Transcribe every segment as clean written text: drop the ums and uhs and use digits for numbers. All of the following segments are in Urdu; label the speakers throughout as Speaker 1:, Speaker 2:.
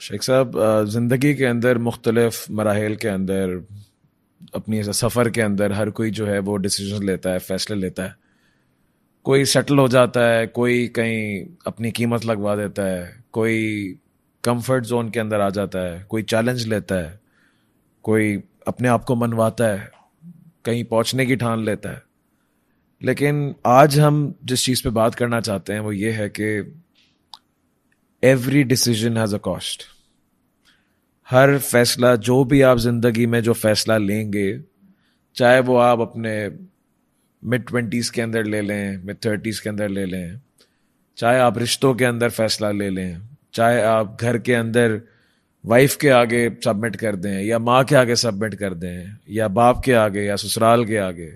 Speaker 1: شیخ صاحب زندگی کے اندر مختلف مراحل کے اندر اپنی سفر کے اندر ہر کوئی جو ہے وہ ڈیسیژن لیتا ہے, فیصلے لیتا ہے. کوئی سیٹل ہو جاتا ہے, کوئی کہیں اپنی قیمت لگوا دیتا ہے, کوئی کمفرٹ زون کے اندر آ جاتا ہے, کوئی چیلنج لیتا ہے, کوئی اپنے آپ کو منواتا ہے, کہیں پہنچنے کی ٹھان لیتا ہے. لیکن آج ہم جس چیز پہ بات کرنا چاہتے ہیں وہ یہ ہے کہ every decision has a cost. ہر فیصلہ, جو بھی آپ زندگی میں جو فیصلہ لیں گے, چاہے وہ آپ اپنے مڈ 20s کے اندر لے لیں, مڈ 30s کے اندر لے لیں, چاہے آپ رشتوں کے اندر فیصلہ لے لیں, چاہے آپ گھر کے اندر وائف کے آگے سبمٹ کر دیں یا ماں کے آگے سبمٹ کر دیں یا باپ کے آگے یا سسرال کے آگے,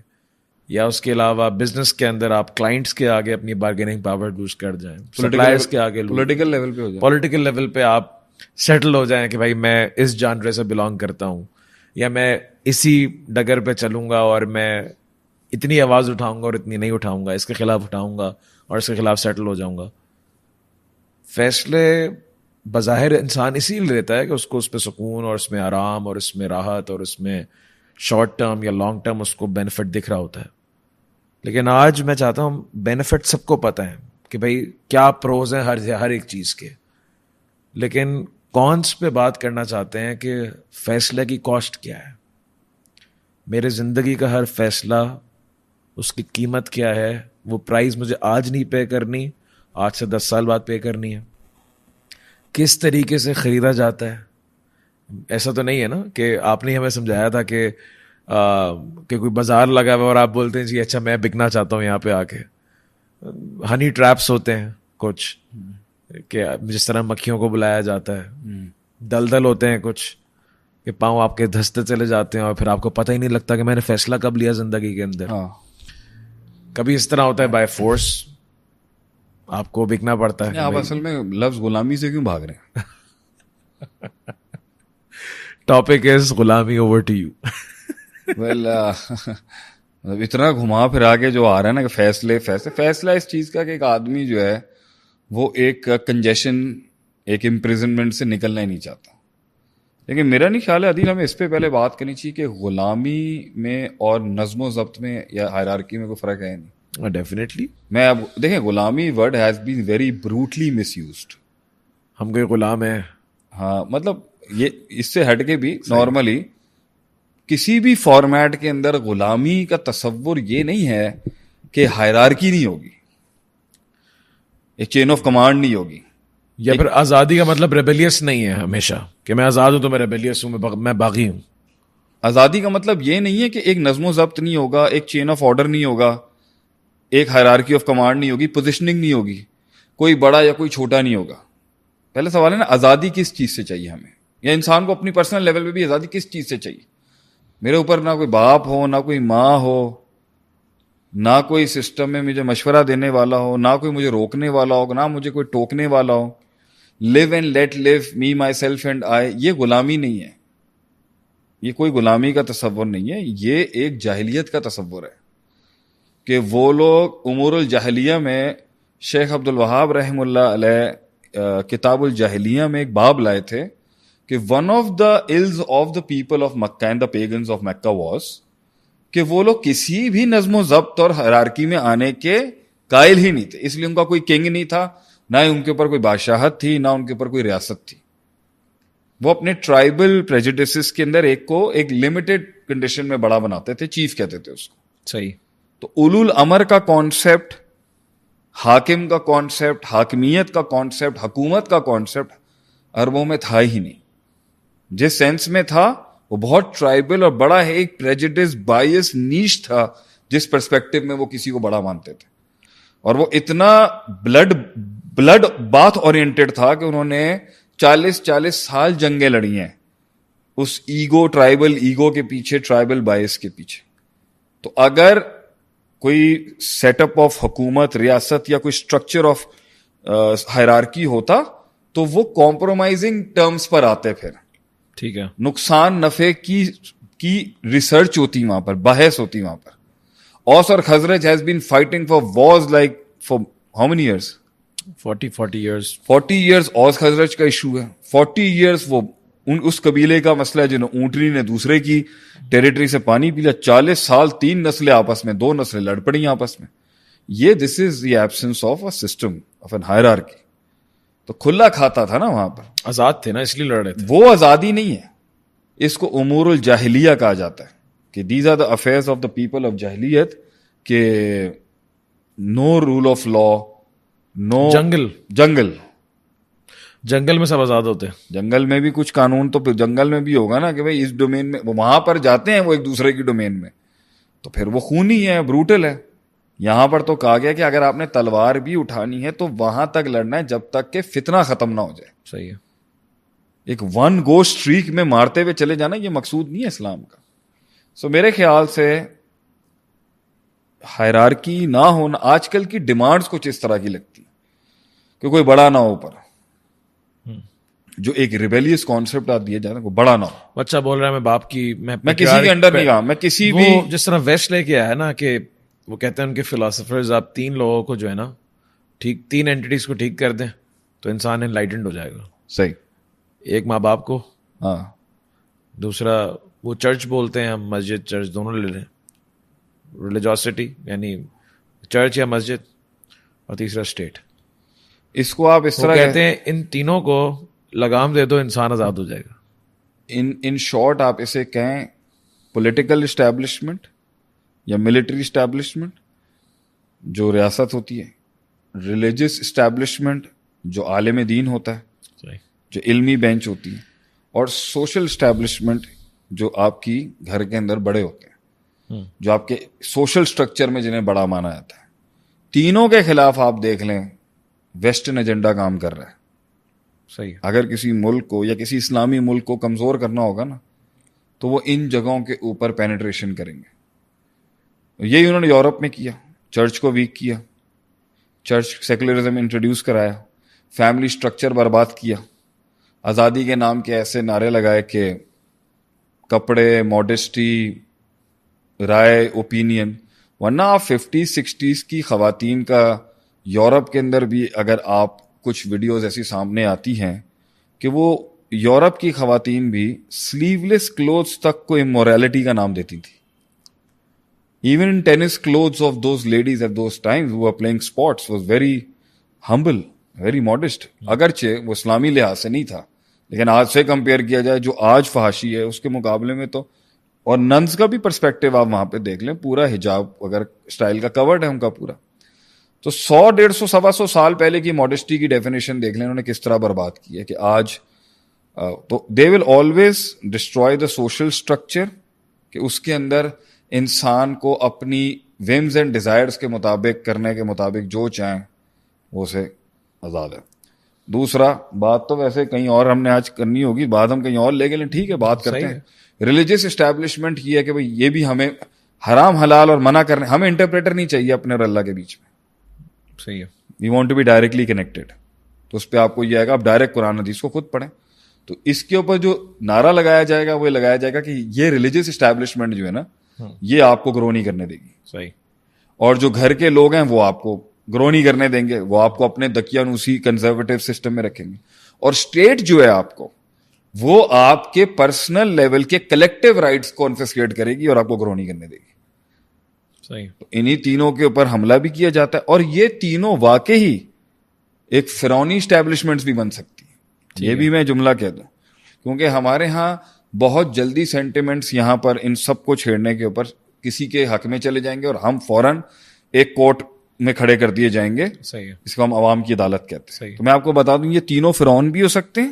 Speaker 1: یا اس کے علاوہ بزنس کے اندر آپ کلائنٹس کے آگے اپنی بارگیننگ پاور لوز کر جائیں, سپلائرز کے آگے,
Speaker 2: پولیٹیکل لیول پہ ہو جائیں,
Speaker 1: پولیٹیکل لیول پہ آپ سیٹل ہو جائیں کہ بھائی میں اس جانرے سے بلانگ کرتا ہوں, یا میں اسی ڈگر پہ چلوں گا اور میں اتنی آواز اٹھاؤں گا اور اتنی نہیں اٹھاؤں گا, اس کے خلاف اٹھاؤں گا اور اس کے خلاف سیٹل ہو جاؤں گا. فیصلے بظاہر انسان اسی لیے لیتا ہے کہ اس کو اس پہ سکون اور اس میں آرام اور اس میں راحت اور اس میں شارٹ ٹرم یا لانگ ٹرم اس کو بینیفٹ دکھ رہا ہوتا ہے. لیکن آج میں چاہتا ہوں بینیفٹ سب کو پتہ ہے کہ بھائی کیا پروز ہیں ہر ایک چیز کے, لیکن کونس پہ بات کرنا چاہتے ہیں کہ فیصلے کی کاسٹ کیا ہے. میرے زندگی کا ہر فیصلہ, اس کی قیمت کیا ہے, وہ پرائز مجھے آج نہیں پے کرنی, آج سے 10 سال بعد پے کرنی ہے. کس طریقے سے خریدا جاتا ہے. ایسا تو نہیں ہے نا کہ آپ نے ہمیں سمجھایا تھا کہ کوئی بازار لگا ہوا اور آپ بولتے ہیں جی اچھا میں بکنا چاہتا ہوں یہاں پہ آ کے. ہنی ٹریپس ہوتے ہیں کچھ کہ جس طرح مکھیوں کو بلایا جاتا ہے, دلدل ہوتے ہیں کچھ کہ پاؤں آپ کے دھستے چلے جاتے ہیں اور پھر آپ کو پتہ ہی نہیں لگتا کہ میں نے فیصلہ کب لیا زندگی کے اندر. کبھی اس طرح ہوتا ہے بائی فورس آپ کو بکنا پڑتا ہے.
Speaker 2: آپ اصل میں لفظ غلامی سے کیوں بھاگ رہے ہیں؟
Speaker 1: ٹاپک از غلامی, اوور ٹو یو.
Speaker 2: ویل اتنا گھما پھرا کے جو آ رہا ہے نا کہ فیصلہ اس چیز کا کہ ایک آدمی جو ہے وہ ایک کنجیشن, ایک امپریزنمنٹ سے نکلنا ہی نہیں چاہتا. لیکن میرا نہیں خیال ہے عدیل ہمیں اس پہ پہلے بات کرنی چاہیے کہ غلامی میں اور نظم و ضبط میں یا ہائرارکی میں کوئی فرق ہے نہیں.
Speaker 1: ڈیفینیٹلی.
Speaker 2: میں اب دیکھیں غلامی word has been very بروٹلی miss used.
Speaker 1: ہم کوئی غلام ہیں؟
Speaker 2: ہاں مطلب یہ اس سے ہٹ کے بھی نارملی کسی بھی فارمیٹ کے اندر غلامی کا تصور یہ نہیں ہے کہ ہائرارکی نہیں ہوگی, ایک چین آف کمانڈ نہیں ہوگی.
Speaker 1: یا پھر آزادی کا مطلب ریبیلیس نہیں ہے ہمیشہ کہ میں آزاد ہوں تو میں ریبیلیس ہوں, میں باغی ہوں.
Speaker 2: آزادی کا مطلب یہ نہیں ہے کہ ایک نظم و ضبط نہیں ہوگا, ایک چین آف آرڈر نہیں ہوگا, ایک ہائرارکی آف کمانڈ نہیں ہوگی, پوزیشننگ نہیں ہوگی, کوئی بڑا یا کوئی چھوٹا نہیں ہوگا. پہلے سوال ہے نا آزادی کس چیز سے چاہیے ہمیں, یا انسان کو اپنی پرسنل لیول پہ بھی آزادی کس چیز سے چاہیے. میرے اوپر نہ کوئی باپ ہو, نہ کوئی ماں ہو, نہ کوئی سسٹم میں مجھے مشورہ دینے والا ہو, نہ کوئی مجھے روکنے والا ہو, نہ مجھے کوئی ٹوکنے والا ہو. live and let live, me, myself and I. یہ غلامی نہیں ہے, یہ کوئی غلامی کا تصور نہیں ہے, یہ ایک جاہلیت کا تصور ہے کہ وہ لوگ امور الجاہلیہ میں شیخ عبد الوہاب رحم اللہ علیہ کتاب الجاہلیہ میں ایک باب لائے تھے کہ one of the ills of the people of Makkah and the pagans of Mecca was کہ وہ لوگ کسی بھی نظم و ضبط اور ہیرارکی میں آنے کے قائل ہی نہیں تھے. اس لیے ان کا کوئی کنگ نہیں تھا, نہ ان کے اوپر کوئی بادشاہت تھی, نہ ان کے اوپر کوئی ریاست تھی. وہ اپنے ٹرائبل پریجوڈسز کے اندر ایک کو ایک لمیٹڈ کنڈیشن میں بڑا بناتے تھے, چیف کہتے تھے اس کو.
Speaker 1: صحیح. تو
Speaker 2: اولو الامر کا کانسیپٹ, حاکم کا کانسیپٹ, حاکمیت کا کانسیپٹ, حکومت کا کانسیپٹ عربوں میں تھا ہی نہیں. جس سینس میں تھا وہ بہت ٹرائبل اور بڑا ہے, ایک پریجوڈس بائیس نیش تھا جس پرسپیکٹو میں وہ کسی کو بڑا مانتے تھے. اور وہ اتنا بلڈ باتھ اورینٹڈ تھا کہ انہوں نے 40 سال جنگیں لڑی ہیں اس ایگو, ٹرائبل ایگو کے پیچھے, ٹرائبل بائس کے پیچھے. تو اگر کوئی سیٹ اپ آف حکومت, ریاست یا کوئی اسٹرکچر آف ہائرارکی ہوتا تو وہ کمپرومائزنگ ٹرمز پر آتے, پھر
Speaker 1: ٹھیک ہے,
Speaker 2: نقصان نفع کی ریسرچ ہوتی وہاں پر, بحث ہوتی وہاں پر. اوس اور Khazraj has been fighting for wars like for how many years,
Speaker 1: 40 years.
Speaker 2: 40 years Aws Khazraj کا ایشو ہے. 40 ایئرس وہ اس قبیلے کا مسئلہ ہے جنہوں اونٹنی نے دوسرے کی ٹیریٹری سے پانی پی لیا. 40 سال 3 نسلیں آپس میں, 2 نسلیں لڑ پڑی آپس میں. یہ this is the absence of a system of an hierarchy. تو کھلا کھاتا تھا نا وہاں پر,
Speaker 1: آزاد تھے نا, اس لیے لڑ رہے تھے.
Speaker 2: وہ آزادی نہیں ہے, اس کو امور الجاہلیہ کہا جاتا ہے کہ these are the affairs of the people of جاہلیت, کہ نو رول آف لا, نو
Speaker 1: جنگل میں سب آزاد ہوتے ہیں.
Speaker 2: جنگل میں بھی کچھ قانون تو پھر جنگل میں بھی ہوگا نا, کہ بھائی اس ڈومین میں وہاں پر جاتے ہیں وہ ایک دوسرے کی ڈومین میں, تو پھر وہ خونی ہے, بروٹل ہے. یہاں پر تو کہا گیا کہ اگر آپ نے تلوار بھی اٹھانی ہے تو وہاں تک لڑنا ہے جب تک کہ فتنہ ختم نہ ہو جائے.
Speaker 1: صحیح ہے.
Speaker 2: ایک ون گو اسٹریک میں مارتے ہوئے چلے جانا یہ مقصود نہیں ہے اسلام کا. سو میرے خیال سے ہائرارکی نہ ہونا, آج کل کی ڈیمانڈز کچھ اس طرح کی لگتی کہ کوئی بڑا نہ ہو اوپر, جو ایک ریبیلیس کانسیپٹ آپ دیا جاتا ہے, کوئی بڑا نہ ہو.
Speaker 1: بچہ بول رہا ہے میں باپ کی,
Speaker 2: میں کسی کے انڈر نہیں کہا, میں کسی بھی,
Speaker 1: جس طرح ویسٹ لے کے آیا ہے نا, کہ وہ کہتے ہیں ان کے فلاسفرز, آپ 3 لوگوں کو جو ہے نا ٹھیک 3 اینٹیز کو ٹھیک کر دیں تو انسان انلائٹنڈ ہو جائے گا.
Speaker 2: صحیح.
Speaker 1: ایک ماں باپ کو,
Speaker 2: ہاں.
Speaker 1: دوسرا وہ چرچ بولتے ہیں, ہم مسجد چرچ دونوں لے لیں, ریلیجوسٹی یعنی چرچ یا مسجد, اور تیسرا اسٹیٹ.
Speaker 2: اس کو آپ اس طرح
Speaker 1: کہتے ہیں ان تینوں کو لگام دے دو انسان آزاد ہو جائے گا.
Speaker 2: ان شارٹ آپ اسے کہیں پولیٹیکل اسٹیبلشمنٹ یا ملٹری اسٹیبلشمنٹ جو ریاست ہوتی ہے, ریلیجس اسٹیبلشمنٹ جو عالم دین ہوتا ہے, جو علمی بینچ ہوتی ہے, اور سوشل اسٹیبلشمنٹ جو آپ کی گھر کے اندر بڑے ہوتے ہیں, جو آپ کے سوشل اسٹرکچر میں جنہیں بڑا مانا جاتا ہے. تینوں کے خلاف آپ دیکھ لیں ویسٹرن ایجنڈا کام کر رہا ہے.
Speaker 1: صحیح.
Speaker 2: اگر کسی ملک کو یا کسی اسلامی ملک کو کمزور کرنا ہوگا نا تو وہ ان جگہوں کے اوپر پینیٹریشن کریں گے. یہی انہوں نے یورپ میں کیا, چرچ کو ویک کیا, چرچ سیکولرزم انٹروڈیوس کرایا, فیملی اسٹرکچر برباد کیا, آزادی کے نام کے ایسے نعرے لگائے کہ کپڑے, ماڈسٹی, رائے, اوپینین. ورنہ آپ 50-60s کی خواتین کا یورپ کے اندر بھی اگر آپ کچھ ویڈیوز ایسی سامنے آتی ہیں کہ وہ یورپ کی خواتین بھی سلیو لیس کلوتھس تک کو امورالٹی کا نام دیتی تھی. Even in tennis clothes of those ladies at those times who were playing sports was very humble, very modest. اگرچہ وہ اسلامی لحاظ سے نہیں تھا, لیکن آج سے کمپیئر کیا جائے جو آج فحاشی ہے اس کے مقابلے میں تو, اور ننز کا بھی پرسپیکٹو آپ وہاں پہ دیکھ لیں, پورا حجاب اگر اسٹائل کا کورڈ ہے ان کا پورا, تو 100-150-125 سال پہلے کی ماڈسٹی کی ڈیفینیشن دیکھ لیں انہوں نے کس طرح برباد کی ہے. کہ آج تو they will always destroy the social structure, کہ اس کے اندر انسان کو اپنی ویمز اینڈ ڈیزائرز کے مطابق کرنے کے مطابق جو چاہیں وہ سے آزاد ہے. دوسرا بات تو ویسے کہیں اور ہم نے آج کرنی ہوگی, بات ہم کہیں اور لے گئے, ٹھیک ہے بات کرتے ہیں. ریلیجس اسٹیبلشمنٹ یہ ہے کہ بھئی یہ بھی ہمیں حرام حلال اور منع کرنے, ہمیں انٹرپریٹر نہیں چاہیے اپنے اور اللہ کے بیچ میں.
Speaker 1: صحیح ہے.
Speaker 2: We want to be directly connected. تو اس پہ آپ کو یہ آئے گا, آپ ڈائریکٹ قرآن حدیث کو خود پڑھیں. تو اس کے اوپر جو نعرہ لگایا جائے گا وہ لگایا جائے گا کہ یہ ریلیجس اسٹیبلشمنٹ جو ہے نا یہ آپ کو گرو نہیں کرنے دے گی.
Speaker 1: صحیح.
Speaker 2: اور جو گھر کے لوگ ہیں وہ آپ کو گرو نہیں کرنے دیں گے, وہ آپ کو اپنے دقیانوسی کنزرویٹو سسٹم میں رکھیں گے. اور اسٹیٹ جو ہے آپ کو وہ آپ کے پرسنل لیول کے کلیکٹیو رائٹس کو کنفسکیٹ کرے گی اور آپ کو گرو نہیں کرنے دے گی.
Speaker 1: صحیح.
Speaker 2: تو انہی تینوں کے اوپر حملہ بھی کیا جاتا ہے, اور یہ تینوں واقعی ایک فرعونی اسٹیبلشمنٹس بھی بن سکتی ہیں. یہ بھی میں جملہ کہہ دوں, کیونکہ ہمارے ہاں بہت جلدی سینٹیمنٹس یہاں پر ان سب کو چھیڑنے کے اوپر کسی کے حق میں چلے جائیں گے اور ہم فوراً ایک کورٹ میں کھڑے کر دیے جائیں گے.
Speaker 1: صحیح ہے.
Speaker 2: اس کو ہم عوام کی عدالت کہتے ہیں.
Speaker 1: صحیح.
Speaker 2: تو میں آپ کو بتا دوں یہ تینوں فرعون بھی ہو سکتے ہیں,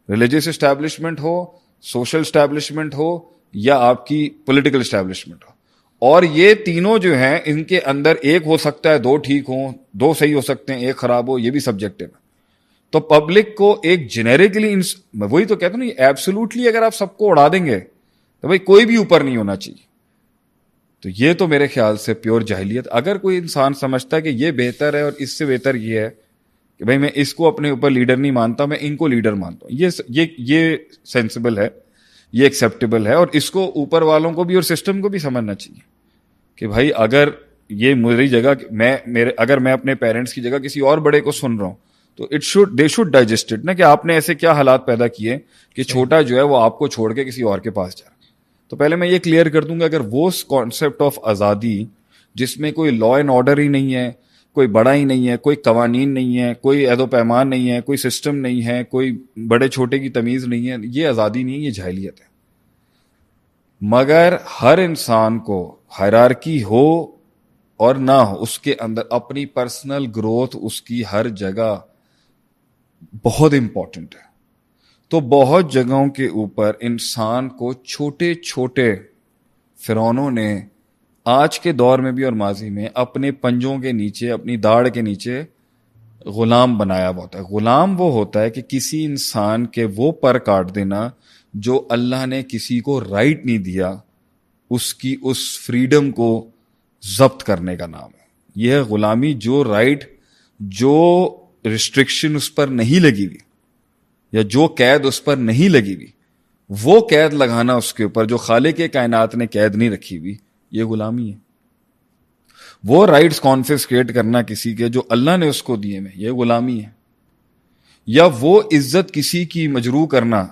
Speaker 2: ریلیجس اسٹیبلشمنٹ ہو, سوشل اسٹیبلشمنٹ ہو, یا آپ کی پولیٹیکل اسٹیبلشمنٹ ہو. اور یہ تینوں جو ہیں ان کے اندر ایک ہو سکتا ہے, 2 ٹھیک ہوں, 2 صحیح ہو سکتے ہیں, 1 خراب ہو, یہ بھی سبجیکٹو ہے. تو پبلک کو ایک جنیرکلی, میں وہی تو کہتا ہوں ایبسولوٹلی اگر آپ سب کو اڑا دیں گے تو بھائی کوئی بھی اوپر نہیں ہونا چاہیے. تو یہ تو میرے خیال سے پیور جاہلیت. اگر کوئی انسان سمجھتا ہے کہ یہ بہتر ہے اور اس سے بہتر یہ ہے کہ بھائی میں اس کو اپنے اوپر لیڈر نہیں مانتا, میں ان کو لیڈر مانتا ہوں, یہ سینسیبل ہے, یہ ایکسیپٹیبل ہے. اور اس کو اوپر والوں کو بھی اور سسٹم کو بھی سمجھنا چاہیے کہ بھائی اگر یہ میری جگہ اگر میں اپنے پیرنٹس کی جگہ کسی اور بڑے کو سن رہا ہوں تو دے شوڈ ڈائجسٹ اٹ نا, کہ آپ نے ایسے کیا حالات پیدا کیے کہ چھوٹا جو ہے وہ آپ کو چھوڑ کے کسی اور کے پاس جا رہا. تو پہلے میں یہ کلیئر کر دوں گا, اگر وہ کانسیپٹ آف آزادی جس میں کوئی لا اینڈ آرڈر ہی نہیں ہے, کوئی بڑا ہی نہیں ہے, کوئی قوانین نہیں ہے, کوئی عہد و پیمان نہیں ہے, کوئی سسٹم نہیں ہے, کوئی بڑے چھوٹے کی تمیز نہیں ہے, یہ آزادی نہیں ہے, یہ جاہلیت ہے. مگر ہر انسان کو ہائرارکی ہو اور نہ ہو, اس کے اندر اپنی پرسنل گروتھ اس کی ہر جگہ بہت امپورٹنٹ ہے. تو بہت جگہوں کے اوپر انسان کو چھوٹے چھوٹے فرعونوں نے آج کے دور میں بھی اور ماضی میں اپنے پنجوں کے نیچے, اپنی داڑھ کے نیچے غلام بنایا ہوا ہوتا ہے. غلام وہ ہوتا ہے کہ کسی انسان کے وہ پر کاٹ دینا جو اللہ نے کسی کو رائٹ نہیں دیا, اس کی اس فریڈم کو ضبط کرنے کا نام ہے. یہ ہے غلامی. جو رائٹ, جو ریسٹرکشن اس پر نہیں لگی ہوئی یا جو قید اس پر نہیں لگی ہوئی, وہ قید لگانا اس کے اوپر جو خالق کائنات نے قید نہیں رکھی ہوئی, یہ غلامی ہے. وہ رائٹس کانفسکیٹ کرنا کسی کے جو اللہ نے اس کو دیے میں, یہ غلامی ہے. یا وہ عزت کسی کی مجروح کرنا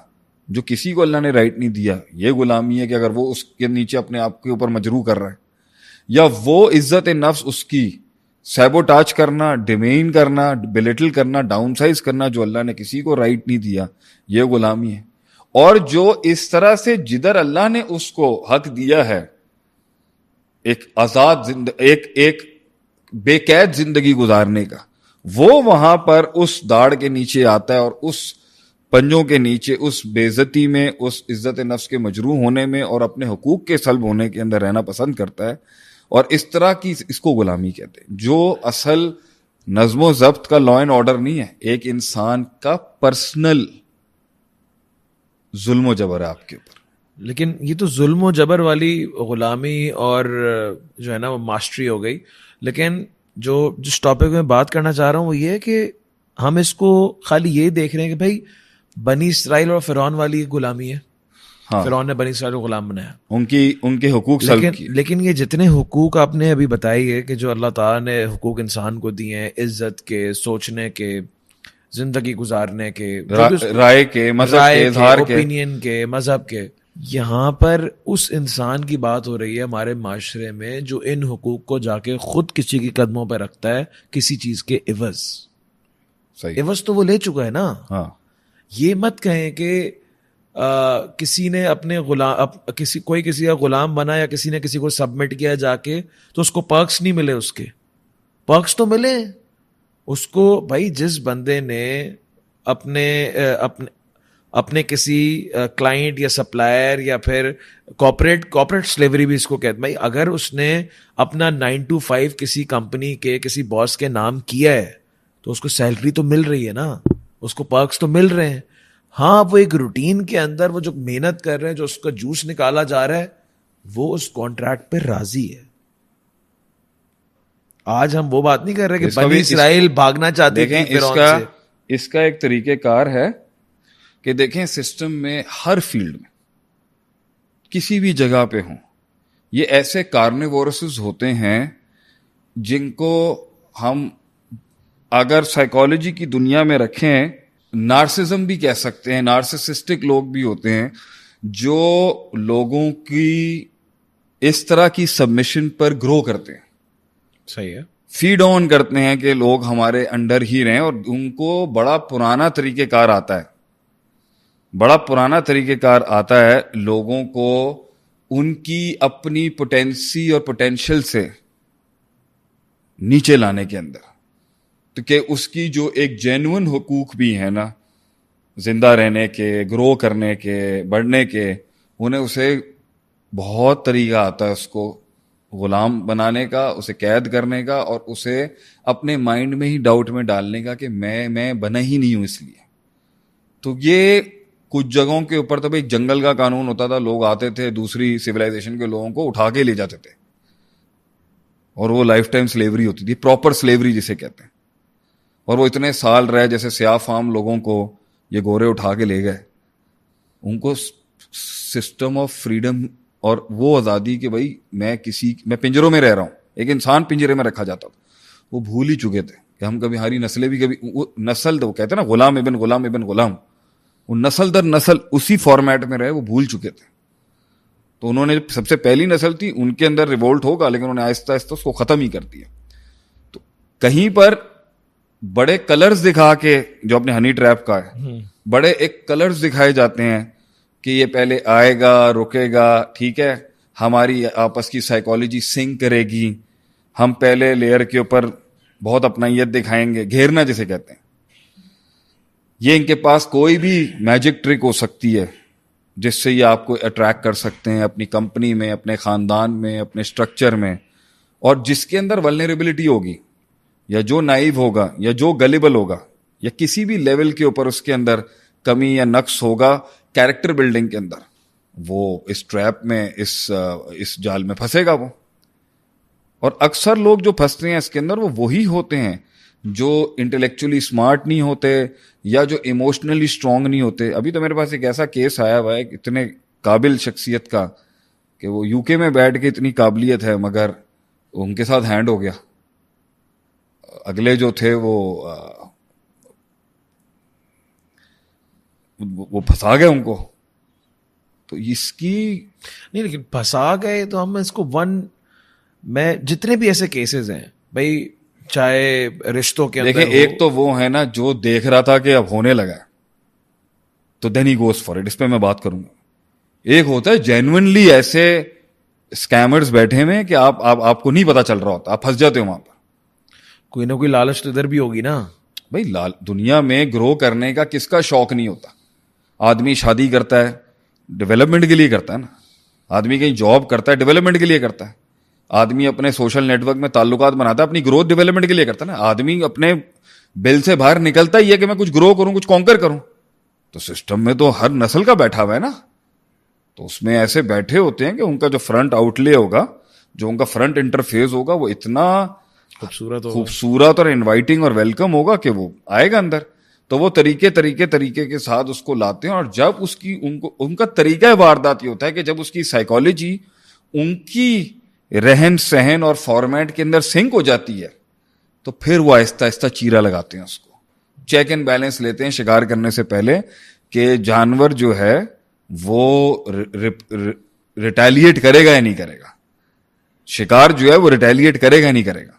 Speaker 2: جو کسی کو اللہ نے رائٹ نہیں دیا, یہ غلامی ہے کہ اگر وہ اس کے نیچے اپنے آپ کے اوپر مجروح کر رہا ہے. یا وہ عزت نفس اس کی سیبوٹاج کرنا, ڈیمین کرنا, بلیٹل کرنا, ڈاؤن سائز کرنا جو اللہ نے کسی کو رائٹ نہیں دیا, یہ غلامی ہے. اور جو اس طرح سے جدھر اللہ نے اس کو حق دیا ہے ایک آزاد ایک بے قید زندگی گزارنے کا, وہ وہاں پر اس داڑھ کے نیچے آتا ہے اور اس پنجوں کے نیچے, اس بے عزتی میں, اس عزت نفس کے مجروح ہونے میں اور اپنے حقوق کے سلب ہونے کے اندر رہنا پسند کرتا ہے. اور اس طرح کی اس کو غلامی کہتے ہیں, جو اصل نظم و ضبط کا لا اینڈ آرڈر نہیں ہے, ایک انسان کا پرسنل ظلم و جبر ہے آپ کے اوپر.
Speaker 1: لیکن یہ تو ظلم و جبر والی غلامی اور جو ہے نا وہ ماسٹری ہو گئی. لیکن جس ٹاپک میں بات کرنا چاہ رہا ہوں وہ یہ ہے کہ ہم اس کو خالی یہ دیکھ رہے ہیں کہ بھائی بنی اسرائیل اور فرعون والی غلامی ہے, فرعون نے بنی اسرائیل کو غلام بنایا, ان
Speaker 2: کے حقوق سلب کیے.
Speaker 1: لیکن یہ جتنے حقوق آپ نے ابھی بتائی ہے کہ جو اللہ تعالیٰ نے حقوق انسان کو دیے ہیں, عزت کے, سوچنے کے, زندگی گزارنے کے,
Speaker 2: رائے کے, مذہب کے, اظہار کے,
Speaker 1: اوپینین کے, مذہب کے, یہاں پر اس انسان کی بات ہو رہی ہے ہمارے معاشرے میں جو ان حقوق کو جا کے خود کسی کے قدموں پہ رکھتا ہے کسی چیز کے عوض. عوض تو وہ لے چکا ہے نا.
Speaker 2: ہاں,
Speaker 1: یہ مت کہیں کہ کسی نے اپنے کوئی کسی کا غلام بنا یا کسی نے کسی کو سبمٹ کیا جا کے تو اس کو پرکس نہیں ملے. اس کے پرکس تو ملے اس کو. بھائی جس بندے نے اپنے کسی کلائنٹ یا سپلائر یا پھر کارپوریٹ سلیوری بھی اس کو کہتے, بھائی اگر اس نے اپنا 9 to 5 کسی کمپنی کے کسی باس کے نام کیا ہے تو اس کو سیلری تو مل رہی ہے نا, اس کو پرکس تو مل رہے ہیں. ہاں, وہ ایک روٹین کے اندر وہ جو محنت کر رہے ہیں, جو اس کا جوس نکالا جا رہا ہے, وہ اس کانٹریکٹ پہ راضی ہے. آج ہم وہ بات نہیں کر رہے کہ بنی اسرائیل بھاگنا چاہتے ہیں فرعون سے.
Speaker 2: اس کا ایک طریقہ کار ہے کہ دیکھیں سسٹم میں ہر فیلڈ میں کسی بھی جگہ پہ ہوں, یہ ایسے کارنیورسز ہوتے ہیں جن کو ہم اگر سائیکالوجی کی دنیا میں رکھیں نارسزم بھی کہہ سکتے ہیں. نارسسسٹک لوگ بھی ہوتے ہیں جو لوگوں کی اس طرح کی سبمیشن پر گرو کرتے ہیں.
Speaker 1: صحیح ہے.
Speaker 2: فیڈ آن کرتے ہیں کہ لوگ ہمارے انڈر ہی رہیں, اور ان کو بڑا پرانا طریقہ کار آتا ہے. بڑا پرانا طریقہ کار آتا ہے لوگوں کو ان کی اپنی پوٹینسی اور پوٹینشل سے نیچے لانے کے اندر, تو کہ اس کی جو ایک جینون حقوق بھی ہیں نا, زندہ رہنے کے, گرو کرنے کے, بڑھنے کے, انہیں اسے بہت طریقہ آتا ہے اس کو غلام بنانے کا, اسے قید کرنے کا, اور اسے اپنے مائنڈ میں ہی ڈاؤٹ میں ڈالنے کا کہ میں بنا ہی نہیں ہوں اس لیے. تو یہ کچھ جگہوں کے اوپر تو ایک جنگل کا قانون ہوتا تھا, لوگ آتے تھے دوسری سویلائزیشن کے لوگوں کو اٹھا کے لے جاتے تھے, اور وہ لائف ٹائم سلیوری ہوتی تھی, پراپر سلیوری جسے کہتے ہیں. اور وہ اتنے سال رہے جیسے سیاہ فام لوگوں کو یہ گورے اٹھا کے لے گئے. ان کو سسٹم آف فریڈم اور وہ آزادی کہ بھائی میں پنجروں میں رہ رہا ہوں, ایک انسان پنجرے میں رکھا جاتا تھا. وہ بھول ہی چکے تھے کہ ہم کبھی ہماری نسلیں بھی کبھی وہ نسل وہ کہتے ہیں نا غلام ابن غلام ابن غلام, وہ نسل در نسل اسی فارمیٹ میں رہے, وہ بھول چکے تھے. تو انہوں نے سب سے پہلی نسل تھی, ان کے اندر ریوولٹ ہوگا لیکن انہوں نے آہستہ آہستہ اس کو ختم ہی کر دیا. تو کہیں پر بڑے کلرز دکھا کے, جو اپنے ہنی ٹریپ کا ہے, بڑے ایک کلرز دکھائے جاتے ہیں کہ یہ پہلے آئے گا, رکے گا, ٹھیک ہے, ہماری آپس کی سائیکالوجی سنک کرے گی, ہم پہلے لیئر کے اوپر بہت اپنائیت دکھائیں گے, گھیرنا جسے کہتے ہیں. یہ ان کے پاس کوئی بھی میجک ٹرک ہو سکتی ہے جس سے یہ آپ کو اٹریکٹ کر سکتے ہیں اپنی کمپنی میں, اپنے خاندان میں, اپنے اسٹرکچر میں. اور جس کے اندر ولنریبلٹی ہوگی, یا جو نائیو ہوگا, یا جو گلیبل ہوگا, یا کسی بھی لیول کے اوپر اس کے اندر کمی یا نقص ہوگا کیریکٹر بلڈنگ کے اندر, وہ اس ٹریپ میں, اس جال میں پھنسے گا وہ. اور اکثر لوگ جو پھنستے ہیں اس کے اندر وہ وہی ہوتے ہیں جو انٹلیکچولی اسمارٹ نہیں ہوتے یا جو ایموشنلی اسٹرانگ نہیں ہوتے. ابھی تو میرے پاس ایک ایسا کیس آیا ہوا ہے اتنے قابل شخصیت کا کہ وہ یو کے میں بیٹھ کے اتنی قابلیت ہے مگر ان کے ساتھ ہینڈ ہو گیا. اگلے جو تھے وہ پھنسا گئے ان کو. تو اس کی
Speaker 1: نہیں, لیکن پھنسا گئے تو ہم اس کو میں جتنے بھی ایسے کیسز ہیں بھائی, چاہے رشتوں کے اندر
Speaker 2: دیکھیں, ایک تو وہ ہے نا جو دیکھ رہا تھا کہ اب ہونے لگا ہے تو دین ہی گوز فار اٹ, اس پہ میں بات کروں گا. ایک ہوتا ہے جینوئنلی ایسے اسکیمرز بیٹھے ہوئے کہ آپ کو نہیں پتا چل رہا ہوتا, آپ پھنس جاتے ہو وہاں پر.
Speaker 1: کوئی نہ کوئی لالچ تو ادھر بھی ہوگی نا
Speaker 2: بھائی. دنیا میں گرو کرنے کا کس کا شوق نہیں ہوتا. آدمی شادی کرتا ہے ڈیولپمنٹ کے لیے کرتا ہے نا, آدمی کہیں جاب کرتا ہے ڈیولپمنٹ کے لیے کرتا ہے, آدمی اپنے سوشل نیٹ ورک میں تعلقات بناتا ہے اپنی گروتھ ڈیولپمنٹ کے لیے کرتا ہے نا. آدمی اپنے بل سے باہر نکلتا ہی ہے کہ میں کچھ گرو کروں, کچھ کانکر کروں. تو سسٹم میں تو ہر نسل کا بیٹھا ہوا ہے نا. تو اس میں ایسے بیٹھے ہوتے ہیں کہ ان کا جو فرنٹ آؤٹ لے ہوگا, جو ان کا فرنٹ انٹرفیس ہوگا, وہ اتنا خوبصورت اور انوائٹنگ اور ویلکم ہوگا کہ وہ آئے گا اندر. تو وہ طریقے کے ساتھ اس کو لاتے ہیں. اور جب اس کی ان کا طریقہ واردات یہ ہوتا ہے کہ جب اس کی سائیکالوجی ان کی رہن سہن اور فارمیٹ کے اندر سنک ہو جاتی ہے تو پھر وہ آہستہ آہستہ چیرا لگاتے ہیں, اس کو چیک اینڈ بیلنس لیتے ہیں شکار کرنے سے پہلے کہ جانور جو ہے وہ ریٹیلیٹ کرے گا یا نہیں کرے گا. شکار جو ہے وہ ریٹیلیٹ کرے گا یا نہیں کرے گا.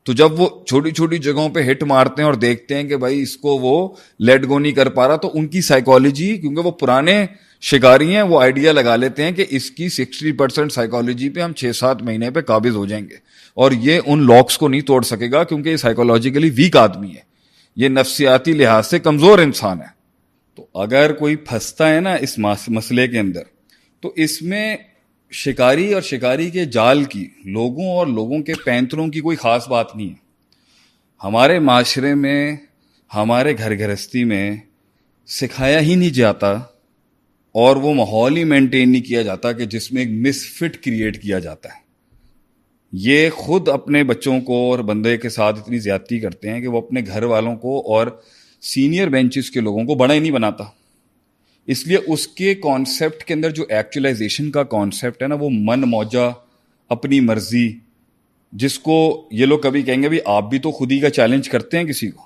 Speaker 2: تو جب وہ چھوٹی چھوٹی جگہوں پہ ہٹ مارتے ہیں اور دیکھتے ہیں کہ بھائی اس کو وہ لیٹ گو نہیں کر پا رہا, تو ان کی سائیکالوجی, کیونکہ وہ پرانے شکاری ہیں, وہ آئیڈیا لگا لیتے ہیں کہ اس کی 60% سائیکالوجی پہ ہم 6-7 مہینے پہ قابض ہو جائیں گے اور یہ ان لاکس کو نہیں توڑ سکے گا کیونکہ یہ سائیکالوجیکلی ویک آدمی ہے, یہ نفسیاتی لحاظ سے کمزور انسان ہے. تو اگر کوئی پھنستا ہے نا اس مسئلے کے اندر, تو اس میں شکاری اور شکاری کے جال کی, لوگوں اور لوگوں کے پینتروں کی کوئی خاص بات نہیں ہے. ہمارے معاشرے میں, ہمارے گھر گھرستی میں سکھایا ہی نہیں جاتا اور وہ ماحول ہی مینٹین نہیں کیا جاتا کہ جس میں ایک مس فٹ کریٹ کیا جاتا ہے. یہ خود اپنے بچوں کو اور بندے کے ساتھ اتنی زیادتی کرتے ہیں کہ وہ اپنے گھر والوں کو اور سینئر بینچز کے لوگوں کو بڑا ہی نہیں بناتا. اس لیے اس کے کانسیپٹ کے اندر جو ایکچولائزیشن کا کانسیپٹ ہے نا, وہ من موجہ, اپنی مرضی, جس کو یہ لوگ کبھی کہیں گے بھی آپ بھی تو خود ہی کا چیلنج کرتے ہیں کسی کو.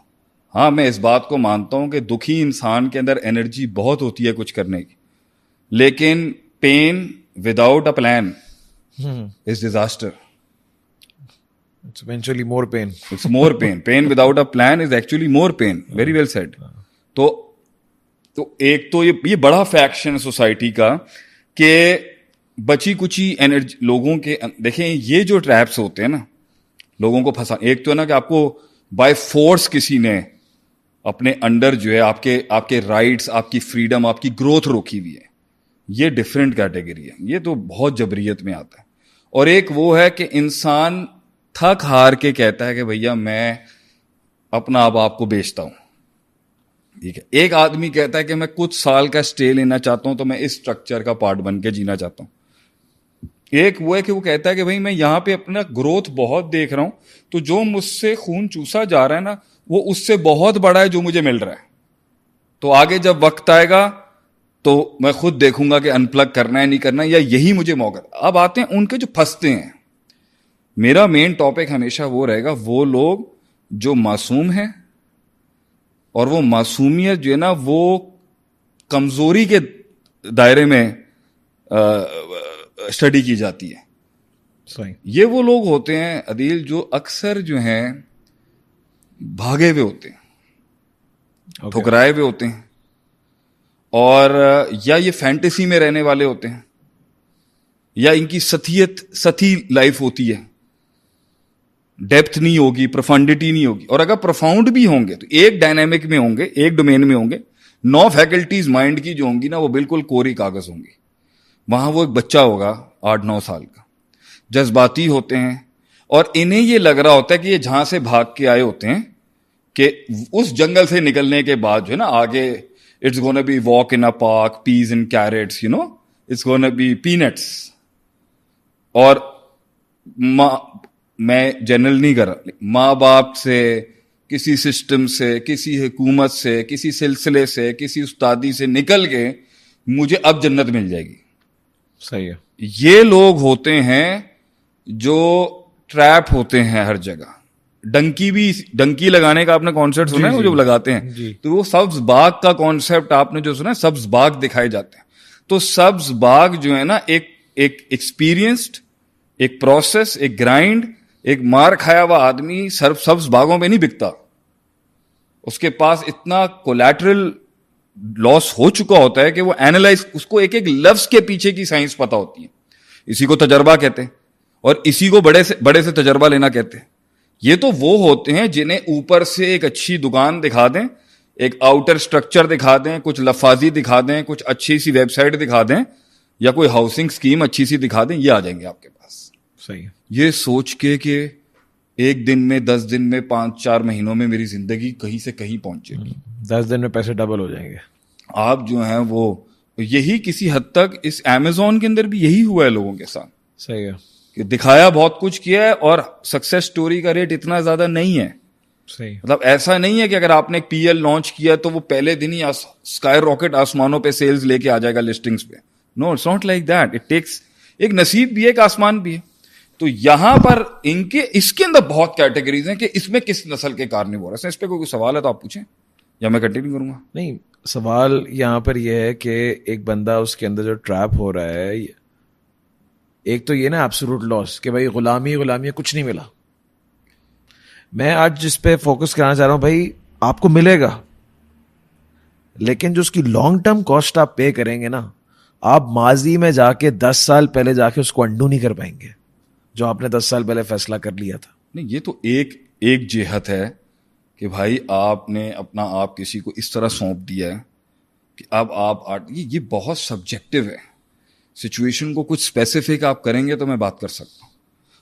Speaker 2: ہاں, میں اس بات کو مانتا ہوں کہ دکھی انسان کے اندر انرجی بہت ہوتی ہے کچھ کرنے کی, لیکن pen without a plan is disaster.
Speaker 1: It's eventually more pain.
Speaker 2: It's more pain. Pain without a plan is actually more pain. Very well said. تو ایک تو یہ بڑا فیکشن سوسائٹی کا کہ بچی کچی انرجی لوگوں کے. دیکھیں یہ جو ٹریپس ہوتے ہیں نا لوگوں کو پھنسا, ایک تو ہے نا کہ آپ کو بائی فورس کسی نے اپنے انڈر جو ہے آپ کے رائٹس, آپ کی فریڈم, آپ کی گروتھ روکی ہوئی ہے. یہ ڈفرینٹ کیٹیگری ہے, یہ تو بہت جبریت میں آتا ہے. اور ایک وہ ہے کہ انسان تھک ہار کے کہتا ہے کہ بھیا میں اپنا آپ کو بیچتا ہوں. ٹھیک ہے, ایک آدمی کہتا ہے کہ میں کچھ سال کا اسٹے لینا چاہتا ہوں تو میں اس اسٹرکچر کا پارٹ بن کے جینا چاہتا ہوں. ایک وہ ہے کہ وہ کہتا ہے کہ بھائی میں یہاں پہ اپنا گروتھ بہت دیکھ رہا ہوں, تو جو مجھ سے خون چوسا جا رہا ہے نا وہ اس سے بہت بڑا ہے جو مجھے مل رہا ہے. تو آگے جب وقت آئے گا تو میں خود دیکھوں گا کہ ان پلگ کرنا ہے نہیں کرنا, یا یہی مجھے موقع. اب آتے ہیں ان کے جو پھنستے ہیں, میرا مین ٹاپک ہمیشہ وہ رہے گا وہ لوگ جو معصوم ہیں اور وہ معصومیت جو ہے نا وہ کمزوری کے دائرے میں اسٹڈی کی جاتی ہے.
Speaker 1: صحیح.
Speaker 2: یہ وہ لوگ ہوتے ہیں عدیل جو اکثر جو ہیں بھاگے ہوئے ہوتے ہیں, ٹھکرائے ہوئے ہوتے ہیں, اور یا یہ فینٹیسی میں رہنے والے ہوتے ہیں, یا ان کی سطحی لائف ہوتی ہے, ڈیپتھ نہیں ہوگی, پروفانڈیٹی نہیں ہوگی. اور اگر پروفاؤنڈ بھی ہوں گے تو ایک ڈائنامک میں ہوں گے, ایک ڈومین میں ہوں گے. 9 فیکلٹیز مائنڈ کی جو ہوں گی نا وہ بالکل کوری کاغذ ہوں گی. وہاں وہ ایک بچہ ہوگا 8-9 سال کا, جذباتی ہوتے ہیں, اور انہیں یہ لگ رہا ہوتا ہے کہ یہ جہاں سے بھاگ کے آئے ہوتے ہیں کہ اس جنگل سے نکلنے کے بعد جو ہے نا آگے it's gonna be walk in a park, peas and carrots, it's gonna be peanuts. اور میں جنرل نہیں کر رہا, ماں باپ سے, کسی سسٹم سے, کسی حکومت سے, کسی سلسلے سے, کسی استادی سے نکل کے مجھے اب جنت مل جائے گی.
Speaker 1: صحیح ہے.
Speaker 2: یہ لوگ ہوتے ہیں جو ٹریپ ہوتے ہیں ہر جگہ. ڈنکی لگانے کا آپ نے کانسیپٹ سنا ہے, وہ جو لگاتے ہیں تو وہ سبز باغ کا کانسیپٹ آپ نے جو سنا ہے, سبز باغ دکھائے جاتے ہیں. تو سبز باغ جو ہے نا ایک ایکسپیرینسڈ, ایک پروسیس, ایک گرائنڈ, ایک مار کھایا ہوا آدمی سبز باغوں میں نہیں بکتا. اس کے پاس اتنا کولیٹرل لاس ہو چکا ہوتا ہے کہ وہ اینالائز, اس کو ایک ایک لفظ کے پیچھے کی سائنس پتا ہوتی ہے. اسی کو تجربہ کہتے ہیں, اور اسی کو بڑے سے تجربہ لینا کہتے ہیں. یہ تو وہ ہوتے ہیں جنہیں اوپر سے ایک اچھی دکان دکھا دیں, ایک آؤٹر سٹرکچر دکھا دیں, کچھ لفاظی دکھا دیں, کچھ اچھی سی ویب سائٹ دکھا دیں, یا کوئی ہاؤسنگ اسکیم اچھی سی دکھا دیں, یہ آ جائیں گے آپ کے پاس.
Speaker 1: صحیح.
Speaker 2: یہ سوچ کے کہ 1 دن میں, 10 دن میں, 5-4 مہینوں میں میری زندگی کہیں سے کہیں پہنچے گی,
Speaker 1: 10 دن میں پیسے ڈبل ہو جائیں گے.
Speaker 2: آپ جو ہیں وہ یہی کسی حد تک اس امیزون کے اندر بھی یہی ہوا ہے لوگوں کے ساتھ.
Speaker 1: صحیح ہے. کہ
Speaker 2: دکھایا بہت کچھ کیا ہے اور سکسیس سٹوری کا ریٹ اتنا زیادہ نہیں ہے.
Speaker 1: صحیح.
Speaker 2: مطلب ایسا نہیں ہے کہ اگر آپ نے ایک پی ایل لانچ کیا تو وہ پہلے دن ہی اسکائی راکٹ آسمانوں پہ سیلز لے کے آ جائے گا لسٹنگز پہ. No, it's not like that. It takes ایک نصیب بھی ہے, ایک آسمان بھی ہے. تو یہاں پر اس کے اندر بہت کیٹیگریز ہیں کہ اس میں کس نسل کے کارنیور ہیں. اس پہ کوئی سوال ہے تو آپ پوچھیں یا میں کنٹینیو کروں گا.
Speaker 1: نہیں, سوال یہاں پر یہ ہے کہ ایک بندہ اس کے اندر جو ٹریپ ہو رہا ہے, ایک تو یہ نا ایبسولوٹ لاس کہ بھائی غلامی کچھ نہیں ملا. میں آج جس پہ فوکس کرنا چاہ رہا ہوں, بھائی آپ کو ملے گا, لیکن جو اس کی لانگ ٹرم کاسٹ آپ پے کریں گے نا, آپ ماضی میں جا کے 10 سال پہلے جا کے اس کو انڈو نہیں کر پائیں گے جو آپ نے 10 سال پہلے فیصلہ کر لیا تھا.
Speaker 2: نہیں, یہ تو ایک جہت ہے کہ بھائی آپ نے اپنا آپ کسی کو اس طرح سونپ دیا ہے کہ اب آپ یہ بہت سبجیکٹو ہے. سچویشن کو کچھ اسپیسیفک آپ کریں گے تو میں بات کر سکتا ہوں.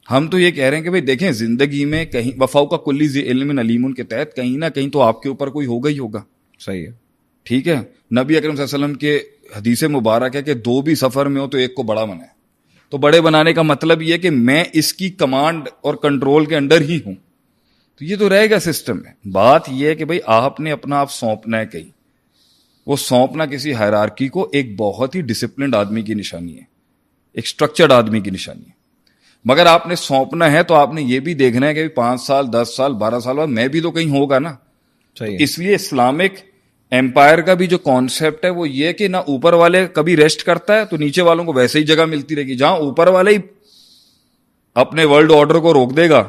Speaker 2: ہم تو یہ کہہ رہے ہیں کہ بھائی دیکھیں, زندگی میں کہیں وفاؤ کا کلی ذی علم علیم کے تحت کہیں نہ کہیں تو آپ کے اوپر کوئی ہوگا ہی ہوگا.
Speaker 1: صحیح ہے.
Speaker 2: ٹھیک ہے, نبی اکرم صلی اللہ علیہ وسلم کے حدیث مبارک ہے کہ 2 بھی سفر میں ہو تو ایک کو بڑا بنائے. تو بڑے بنانے کا مطلب یہ کہ میں اس کی کمانڈ اور کنٹرول کے انڈر ہی ہوں. تو یہ تو رہے گا سسٹم میں. بات یہ ہے کہ بھائی آپ نے اپنا آپ سونپنا ہے کہیں. وہ سونپنا کسی ہائرارکی کو ایک بہت ہی ڈسپلنڈ آدمی کی نشانی ہے, ایک اسٹرکچرڈ آدمی کی نشانی ہے. مگر آپ نے سونپنا ہے تو آپ نے یہ بھی دیکھنا ہے کہ 5 سال 10 سال 12 سال بعد میں بھی تو کہیں ہوگا نا. اس لیے اسلامک امپائر کا بھی جو کانسیپٹ ہے وہ یہ کہ نہ اوپر والے کبھی ریسٹ کرتا ہے تو نیچے والوں کو ویسے ہی جگہ ملتی رہے گی. جہاں اوپر والے ہی اپنے ورلڈ آرڈر کو روک دے گا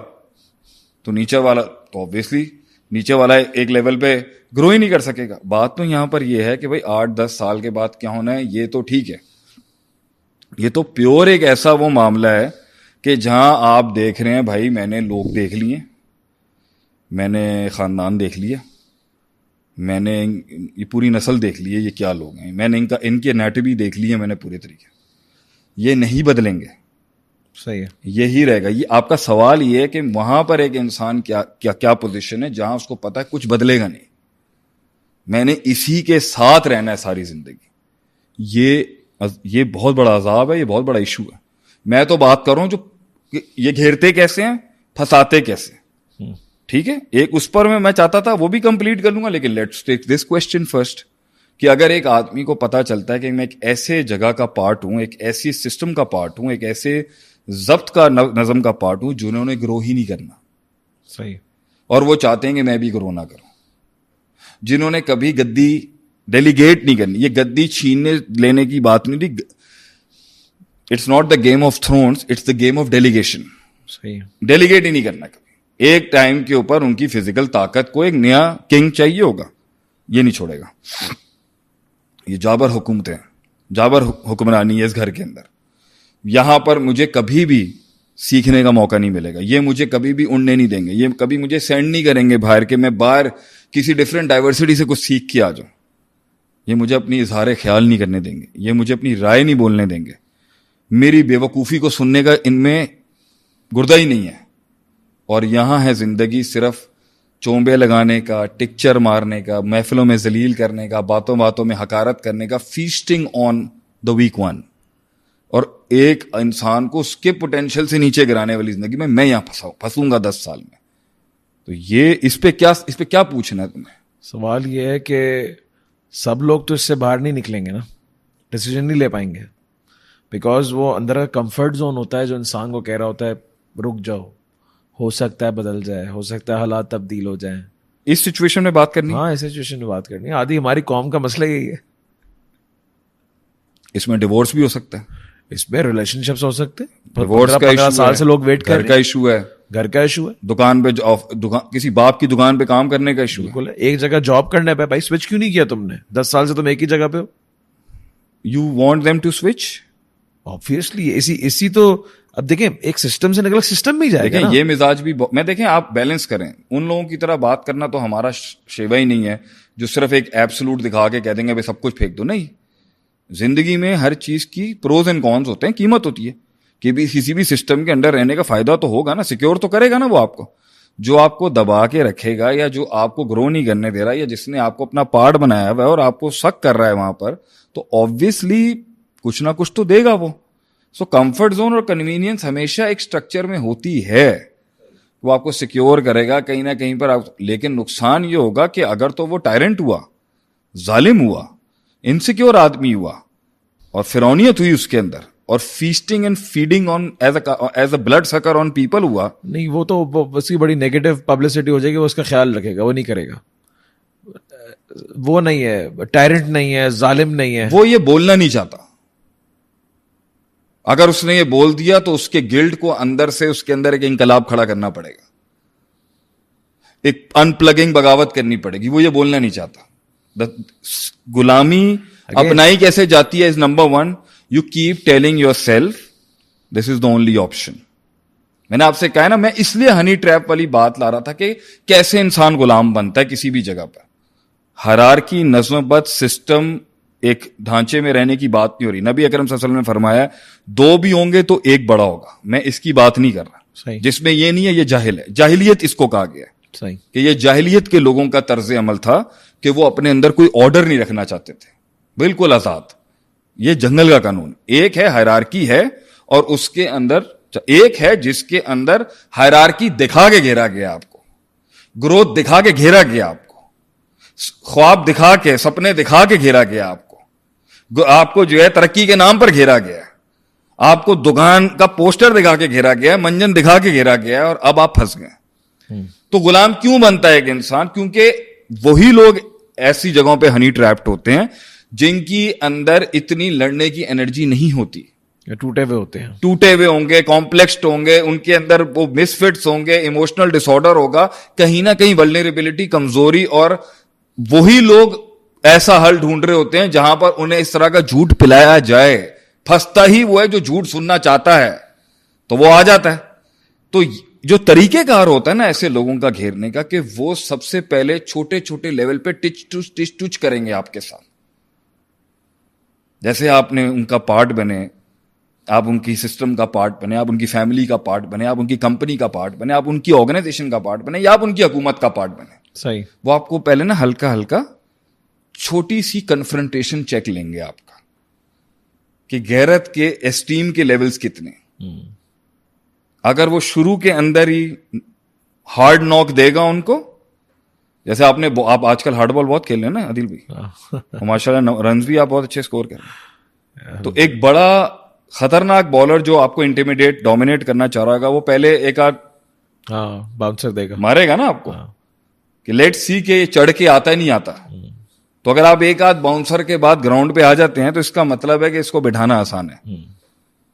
Speaker 2: تو نیچے والا تو obviously نیچے والا ایک لیول پہ گرو ہی نہیں کر سکے گا. بات تو یہاں پر یہ ہے کہ بھائی 8-10 سال کے بعد کیا ہونا ہے یہ تو ٹھیک ہے, یہ تو پیور ایک ایسا وہ معاملہ ہے کہ جہاں آپ دیکھ رہے ہیں بھائی میں نے لوگ دیکھ لیے, میں نے خاندان دیکھ لیا, میں نے یہ پوری نسل دیکھ لی ہے, یہ کیا لوگ ہیں, میں نے ان کی انیٹمی دیکھ لی ہے میں نے پورے طریقے. یہ نہیں بدلیں گے.
Speaker 1: صحیح ہے.
Speaker 2: یہی رہے گا. یہ آپ کا سوال یہ ہے کہ وہاں پر ایک انسان کیا پوزیشن ہے جہاں اس کو پتا ہے کچھ بدلے گا نہیں, میں نے اسی کے ساتھ رہنا ہے ساری زندگی. یہ بہت بڑا عذاب ہے, یہ بہت بڑا ایشو ہے. میں تو بات کر رہا ہوں جو یہ گھیرتے کیسے ہیں, پھنساتے کیسے. ٹھیک ہے, ایک اس پر میں چاہتا تھا وہ بھی کمپلیٹ کر لوں گا, لیکن let's take this question first کہ اگر ایک آدمی کو پتا چلتا ہے کہ میں ایک ایسے جگہ کا پارٹ ہوں, ایک ایسی سسٹم کا پارٹ ہوں, ایک ایسے ضبط کا نظم کا پارٹ ہوں جنہوں نے گرو ہی نہیں کرنا.
Speaker 1: صحیح.
Speaker 2: اور وہ چاہتے ہیں کہ میں بھی گرو نہ کروں. جنہوں نے کبھی گدی ڈیلیگیٹ نہیں کرنی. یہ گدی چھیننے لینے کی بات نہیں تھی. It's not the game of thrones, it's the game of delegation.
Speaker 1: صحیح.
Speaker 2: ڈیلیگیٹ ہی نہیں کرنا کبھی. ایک ٹائم کے اوپر ان کی فزیکل طاقت کو ایک نیا کنگ چاہیے ہوگا, یہ نہیں چھوڑے گا. یہ جابر حکومتیں, جابر حکمرانی ہے اس گھر کے اندر. یہاں پر مجھے کبھی بھی سیکھنے کا موقع نہیں ملے گا. یہ مجھے کبھی بھی اڑنے نہیں دیں گے. یہ کبھی مجھے سینڈ نہیں کریں گے باہر کہ میں باہر کسی ڈفرینٹ ڈائیورسٹی سے کچھ سیکھ کے آ جاؤں. یہ مجھے اپنی اظہار خیال نہیں کرنے دیں گے. یہ مجھے اپنی رائے نہیں بولنے دیں گے. میری بے وقوفی کو سننے کا ان میں گردہ ہی نہیں ہے. اور یہاں ہے زندگی صرف چونبے لگانے کا, ٹکچر مارنے کا, محفلوں میں ذلیل کرنے کا, باتوں باتوں میں حقارت کرنے کا, feasting on the weak one, اور ایک انسان کو اس کے پوٹینشیل سے نیچے گرانے والی زندگی میں یہاں پھنسوں گا 10 سال میں. تو یہ اس پہ کیا پوچھنا ہے تمہیں؟
Speaker 1: سوال یہ ہے کہ سب لوگ تو اس سے باہر نہیں نکلیں گے نا, ڈیسیجن نہیں لے پائیں گے, بیکاز وہ اندر کا کمفرٹ زون ہوتا ہے جو انسان کو کہہ رہا ہوتا ہے رک جاؤ, ہو سکتا ہے بدل جائے, ہو سکتا ہے حالات تبدیل ہو جائیں.
Speaker 2: اس سچویشن میں بات کرنی,
Speaker 1: ہاں اس سچویشن میں بات کرنی ہے. آدھی ہماری قوم کا مسئلہ یہی ہے.
Speaker 2: اس میں ڈیورس بھی ہو سکتا ہے,
Speaker 1: اس میں ریلیشن شپس ہو سکتے ہیں.
Speaker 2: ڈیورس کا
Speaker 1: 15 سال سے لوگ ویٹ کر
Speaker 2: گھر کا ایشو ہے,
Speaker 1: گھر کا ایشو ہے,
Speaker 2: دکان پہ کسی باپ کی دکان پہ کام کرنے کا ایشو ہے.
Speaker 1: بالکل. ایک جگہ جاب کرنے پہ بھائی سوئچ کیوں نہیں کیا تم نے؟ 10 سال سے تم ایک ہی جگہ پہ ہو.
Speaker 2: You want them to switch.
Speaker 1: Obviously اسی تو اب دیکھیں ایک سسٹم سے نکلا سسٹم میں ہی جائے گا.
Speaker 2: دیکھیں یہ مزاج بھی میں دیکھیں آپ بیلنس کریں. ان لوگوں کی طرح بات کرنا تو ہمارا شیوا ہی نہیں ہے جو صرف ایک ایبسولوٹ دکھا کے کہہ دیں گے سب کچھ پھینک دو. نہیں, زندگی میں ہر چیز کی پروز اینڈ کونس ہوتے ہیں, قیمت ہوتی ہے کہ بھی کسی بھی سسٹم کے انڈر رہنے کا فائدہ تو ہوگا نا, سیکیور تو کرے گا نا وہ آپ کو. جو آپ کو دبا کے رکھے گا یا جو آپ کو گرو نہیں کرنے دے رہا یا جس نے آپ کو اپنا پارٹ بنایا ہوا ہے اور آپ کو سک کر رہا ہے وہاں پر, تو آبویسلی کچھ نہ کچھ تو دے گا وہ. سو کمفرٹ زون اور کنوینئنس ہمیشہ ایک اسٹرکچر میں ہوتی ہے, وہ آپ کو سیکیور کرے گا کہیں نہ کہیں پر. لیکن نقصان یہ ہوگا کہ اگر تو وہ ٹائرنٹ ہوا, ظالم ہوا, انسیکیور آدمی ہوا اور فرعونیت ہوئی اس کے اندر, اور feasting and feeding on as a blood sucker on people ہوا,
Speaker 1: نہیں وہ تو اس کی بڑی نیگیٹو پبلسٹی ہو جائے گی. وہ اس کا خیال رکھے گا, وہ نہیں کرے گا. وہ نہیں ہے, ٹائرنٹ نہیں ہے, ظالم نہیں ہے.
Speaker 2: وہ یہ بولنا نہیں چاہتا. اگر اس نے یہ بول دیا تو اس کے گلڈ کو اندر سے اس کے اندر ایک انقلاب کھڑا کرنا پڑے گا, ایک ان پلگنگ بغاوت کرنی پڑے گی. وہ یہ بولنا نہیں چاہتا. غلامی اپنائی کیسے جاتی ہے is number 1, you keep telling your self this is the only option. میں نے آپ سے کہا نا, میں اس لیے ہنی ٹریپ والی بات لا رہا تھا کہ کیسے انسان غلام بنتا ہے کسی بھی جگہ پر. ہرارکی, نظم بد سسٹم, ایک ڈھانچے میں رہنے کی بات نہیں ہو رہی. نبی اکرم صلی اللہ علیہ وسلم نے فرمایا 2 بھی ہوں گے تو ایک بڑا ہوگا. میں اس کی بات نہیں کر رہا جس میں یہ نہیں ہے یہ جاہل ہے. جاہلیت اس کو کہا گیا ہے کہ یہ جاہلیت کے لوگوں کا طرز عمل تھا کہ وہ اپنے اندر کوئی آرڈر نہیں رکھنا چاہتے تھے, بالکل آزاد. یہ جنگل کا قانون. ایک ہے ہائرارکی ہے, اور اس کے اندر ایک ہے جس کے اندر ہائرارکی دکھا کے گھیرا گیا آپ کو, گروتھ دکھا کے گھیرا گیا آپ کو, خواب دکھا کے, سپنے دکھا کے گھیرا گیا آپ کو جو ہے ترقی کے نام پر گھیرا گیا, آپ کو دکان کا پوسٹر دکھا کے گھیرا گیا, منجن دکھا کے گھیرا گیا, اور اب آپ پھنس گئے. تو غلام کیوں بنتا ہے ایک انسان؟ کیونکہ وہی لوگ ایسی جگہوں پہ ہنی ٹریپڈ ہوتے ہیں جن کی اندر اتنی لڑنے کی انرجی نہیں ہوتی,
Speaker 1: ٹوٹے ہوئے ہوتے ہیں,
Speaker 2: ٹوٹے ہوئے ہوں گے, کمپلیکسڈ ہوں گے, ان کے اندر وہ مس فٹس ہوں گے, ایموشنل ڈس آرڈر ہوگا, کہیں نہ کہیں ولنریبلٹی, کمزوری. اور وہی لوگ ایسا حل ڈھونڈ رہے ہوتے ہیں جہاں پر انہیں اس طرح کا جھوٹ پلایا جائے. پھنستا ہی وہ ہے جو جھوٹ سننا چاہتا ہے, تو وہ آ جاتا ہے. تو جو طریقہ کار ہوتا ہے نا ایسے لوگوں کا گھیرنے کا, کہ وہ سب سے پہلے چھوٹے چھوٹے لیول پہ ٹچ ٹچ کریں گے آپ کے ساتھ. جیسے آپ نے ان کا پارٹ بنے, آپ ان کی سسٹم کا پارٹ بنے, آپ ان کی فیملی کا پارٹ بنے, آپ ان کی کمپنی کا پارٹ بنے, آپ ان کی آرگنائزیشن کا پارٹ بنے, یا آپ ان کی حکومت کا پارٹ بنے.
Speaker 1: صحیح. وہ
Speaker 2: آپ کو پہلے نا ہلکا ہلکا چھوٹی سی کنفرنٹیشن چیک لیں گے آپ کا, کہ غیرت کے اسٹیم کے لیولز کتنے. اگر وہ شروع کے اندر ہی ہارڈ نوک دے گا ان کو, جیسے آپ آج کل ہارڈ بال بہت کھیل رہے ہیں نا عادل بھائی, ماشاء اللہ رنز بھی آپ بہت اچھے اسکور کر رہے ہیں, تو ایک بڑا خطرناک بالر جو آپ کو انٹیمیڈیٹ ڈومینیٹ کرنا چاہ رہا ہوگا وہ پہلے ایک آدھ
Speaker 1: ہاں باؤنسر دے گا,
Speaker 2: مارے گا نا آپ کو کہ لیٹ سی کہ یہ چڑھ کے آتا ہے نہیں آتا. تو اگر آپ ایک آدھ باؤنسر کے بعد گراؤنڈ پہ آ جاتے ہیں تو اس کا مطلب ہے کہ اس کو بٹھانا آسان ہے.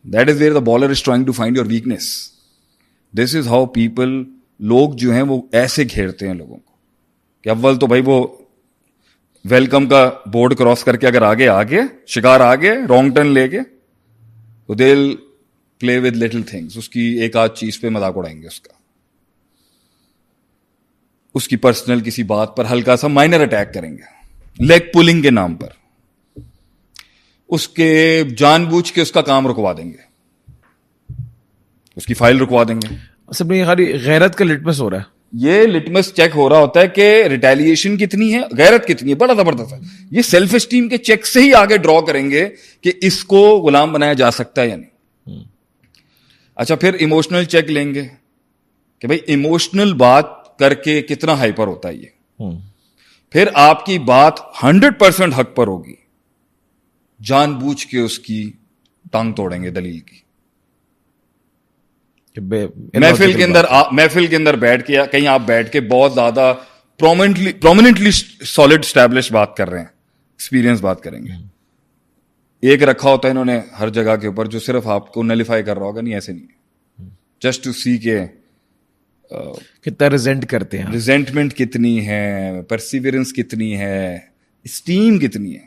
Speaker 2: That is where the bowler is trying to find your weakness. This is how people, لوگ جو ہیں وہ ایسے گھیرتے ہیں لوگوں کو کہ اول تو بھائی وہ ویلکم کا بورڈ کراس کر کے اگر آگے شکار آگے رانگ ٹرن لے کے تو they will play with little things. اس کی ایک آدھ چیز پہ مذاق اڑائیں گے, اس کی پرسنل کسی بات پر ہلکا سا مائنر اٹیک کریں گے لیگ پولنگ کے نام پر, اس کے جان بوجھ کے اس کا کام رکوا دیں گے, اس کی فائل رکوا دیں گے.
Speaker 1: اصل میں یہ غیرت کا لٹمس ہو رہا ہے.
Speaker 2: یہ لٹمس چیک ہو رہا ہوتا ہے کہ ریٹیلیشن کتنی ہے, غیرت کتنی ہے. بڑا زبردست ہے یہ. سیلف اسٹیم کے چیک سے ہی آگے ڈرا کریں گے کہ اس کو غلام بنایا جا سکتا ہے یا نہیں. اچھا پھر ایموشنل چیک لیں گے کہ بھائی ایموشنل بات کر کے کتنا ہائپر ہوتا ہے یہ. پھر آپ کی بات 100% حق پر ہوگی, جان بوجھ کے اس کی ٹانگ توڑیں گے دلیل کی. محفل کے اندر بیٹھ کے کہیں آپ بیٹھ کے بہت زیادہ پرومیننٹلی سالڈ اسٹیبلش بات کر رہے ہیں, ایکسپیرینس بات کریں گے. ایک رکھا ہوتا ہے انہوں نے ہر جگہ کے اوپر جو صرف آپ کو نلیفائی کر رہا ہوگا, نہیں ایسے نہیں ہے, جسٹ ٹو سی کہ
Speaker 1: کتنا ریزنٹ کرتے ہیں,
Speaker 2: ریزنٹمنٹ کتنی ہے, پرسیورنس کتنی ہے, اسٹیم کتنی ہے.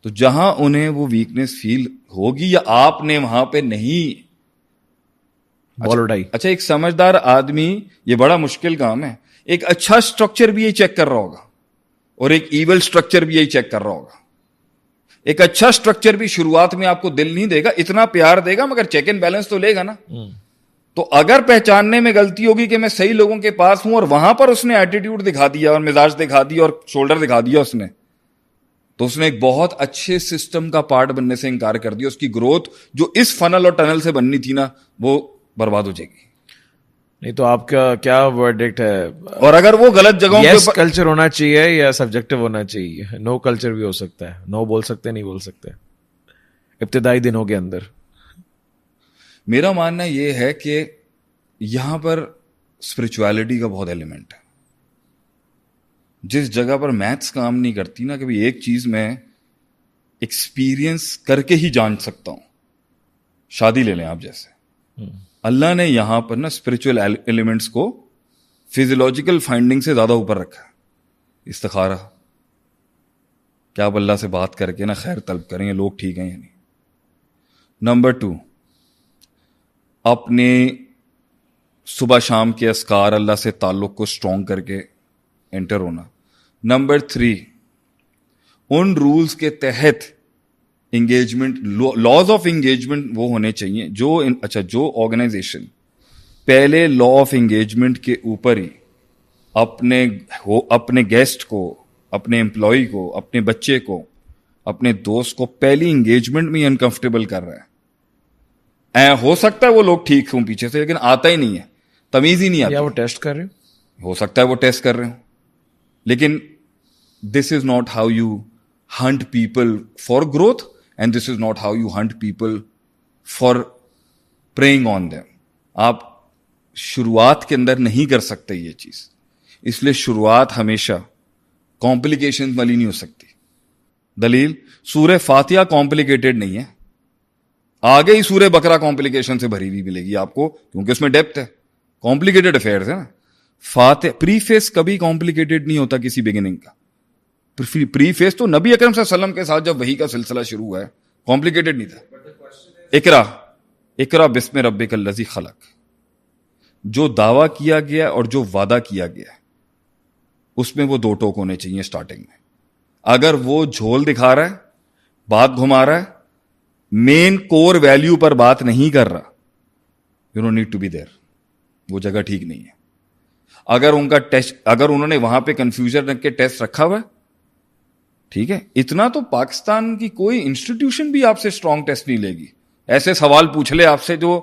Speaker 2: تو جہاں انہیں وہ ویکنیس فیل ہوگی یا آپ نے وہاں پہ نہیں
Speaker 1: بال اٹھائی.
Speaker 2: اچھا ایک سمجھدار آدمی, یہ بڑا مشکل کام ہے, ایک اچھا اسٹرکچر بھی یہ چیک کر رہا ہوگا اور ایک ایول اسٹرکچر بھی یہی چیک کر رہا ہوگا. ایک اچھا اسٹرکچر بھی شروعات میں آپ کو دل نہیں دے گا, اتنا پیار دے گا, مگر چیک اینڈ بیلنس تو لے گا نا. تو اگر پہچاننے میں غلطی ہوگی کہ میں صحیح لوگوں کے پاس ہوں اور وہاں پر اس نے ایٹیٹیوڈ دکھا دیا اور مزاج دکھا دیا اور شولڈر دکھا دیا اس نے, تو اس نے ایک بہت اچھے سسٹم کا پارٹ بننے سے انکار کر دیا. اس کی گروتھ جو اس فنل اور ٹنل سے بننی تھی نا وہ برباد ہو جائے گی.
Speaker 1: نہیں تو آپ کا کیا ورڈکٹ ہے؟
Speaker 2: اور اگر وہ غلط جگہوں
Speaker 1: پہ کلچر ہونا چاہیے یا سبجیکٹو ہونا چاہیے؟ نو کلچر بھی ہو سکتا ہے, نو بول سکتے نہیں بول سکتے ابتدائی دنوں کے اندر.
Speaker 2: میرا ماننا یہ ہے کہ یہاں پر اسپرچویلٹی کا بہت ایلیمنٹ ہے. جس جگہ پر میتھس کام نہیں کرتی نا, کہ ایک چیز میں ایکسپیرینس کر کے ہی جان سکتا ہوں. شادی لے لیں آپ, جیسے اللہ نے یہاں پر نا اسپرچل ایلیمنٹس کو فزیولوجیکل فائنڈنگ سے زیادہ اوپر رکھا ہے. استخارہ, کیا آپ اللہ سے بات کر کے نا خیر طلب کریں یہ لوگ ٹھیک ہیں یا نہیں. نمبر 2, اپنے صبح شام کے اذکار اللہ سے تعلق کو اسٹرانگ کر کے انٹر ہونا. نمبر 3, ان رولز کے تحت انگیجمنٹ, لاز آف انگیجمنٹ وہ ہونے چاہیے جو آرگنائزیشن پہلے لا آف انگیجمنٹ کے اوپر ہی اپنے گیسٹ کو, اپنے امپلائی کو, اپنے بچے کو, اپنے دوست کو پہلی انگیجمنٹ میں انکمفرٹیبل کر رہا ہے. ہو سکتا ہے وہ لوگ ٹھیک ہوں پیچھے سے, لیکن آتا ہی نہیں ہے, تمیز ہی نہیں آتی.
Speaker 1: یا وہ ٹیسٹ کر رہے
Speaker 2: ہو سکتا ہے وہ ٹیسٹ کر رہے ہوں, لیکن this is not how you hunt people for growth, and this is not how you hunt people for preying on them. آپ شروعات کے اندر نہیں کر سکتے یہ چیز, اس لیے شروعات ہمیشہ کمپلیکیشن والی نہیں ہو سکتی. دلیل, سورہ فاتحہ کمپلیکیٹڈ نہیں ہے, آگے ہی سورہ بقرہ کمپلیکیشن سے بھری ہوئی ملے گی آپ کو, کیونکہ اس میں ڈیپتھ ہے, کمپلیکیٹڈ افیئرز ہے نا. فاتح پری فیس کبھی کمپلیکیٹڈ نہیں ہوتا کسی بگننگ کا. پری فیس تو نبی اکرم صلی اللہ علیہ وسلم کے ساتھ جب وحی کا سلسلہ شروع ہوا ہے کمپلیکیٹڈ نہیں تھا. اقرا بسم ربک الذی خلق, جو دعویٰ کیا گیا اور جو وعدہ کیا گیا اس میں وہ 2 ٹوک ہونے چاہیے سٹارٹنگ میں. اگر وہ جھول دکھا رہا ہے, بات گھما رہا ہے, مین کور ویلیو پر بات نہیں کر رہا, you don't need to be there, وہ جگہ ٹھیک نہیں ہے. اگر ان کا ٹیسٹ, اگر انہوں نے وہاں پہ کنفیوژن رکھ کے ٹیسٹ رکھا ہوا ہے, ٹھیک ہے, اتنا تو پاکستان کی کوئی انسٹیٹیوشن بھی آپ سے اسٹرانگ ٹیسٹ نہیں لے گی. ایسے سوال پوچھ لے آپ سے جو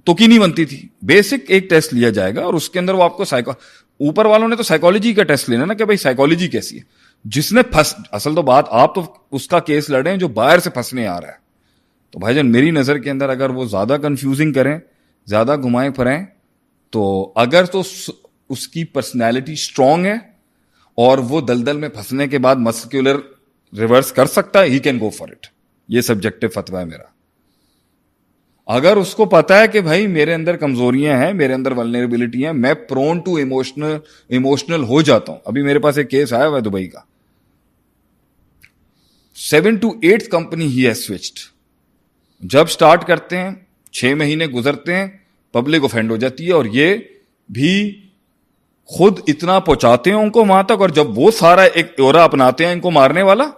Speaker 2: تکی نہیں بنتی تھی. بیسک ایک ٹیسٹ لیا جائے گا اور اس کے اندر وہ آپ کو اوپر والوں نے تو سائیکالوجی کا ٹیسٹ لینا نا, کہ بھائی سائیکالوجی کیسی ہے. جس نے اصل تو بات آپ تو اس کا کیس لڑیں جو باہر سے پھنسنے آ رہا ہے, تو بھائی جان میری نظر کے اندر اگر وہ زیادہ کنفیوزنگ کریں, زیادہ گھمائیں پھرائیں, تو اگر تو اس کی پرسنالٹی اسٹرانگ ہے اور وہ دلدل میں پھنسنے کے بعد مسکولر ریورس کر سکتا ہے, he can go for it. یہ سبجیکٹو فتویٰ ہے میرا. اگر اس کو پتا ہے کہ بھائی میرے اندر کمزوریاں ہیں, میرے اندر ولنریبلٹی ہیں, میں پرون ٹو ایموشنل ہو جاتا ہوں. ابھی میرے پاس ایک کیس آیا ہوا ہے دبئی کا, 7 to 8 کمپنی ہی ہے سوئچڈ. جب سٹارٹ کرتے ہیں 6 مہینے گزرتے ہیں, پبلک افینڈ ہو جاتی ہے, اور یہ بھی خود اتنا پہنچاتے ہیں ان کو وہاں تک, اور جب وہ سارا ایک اورا اپناتے ہیں ان کو مارنے والا,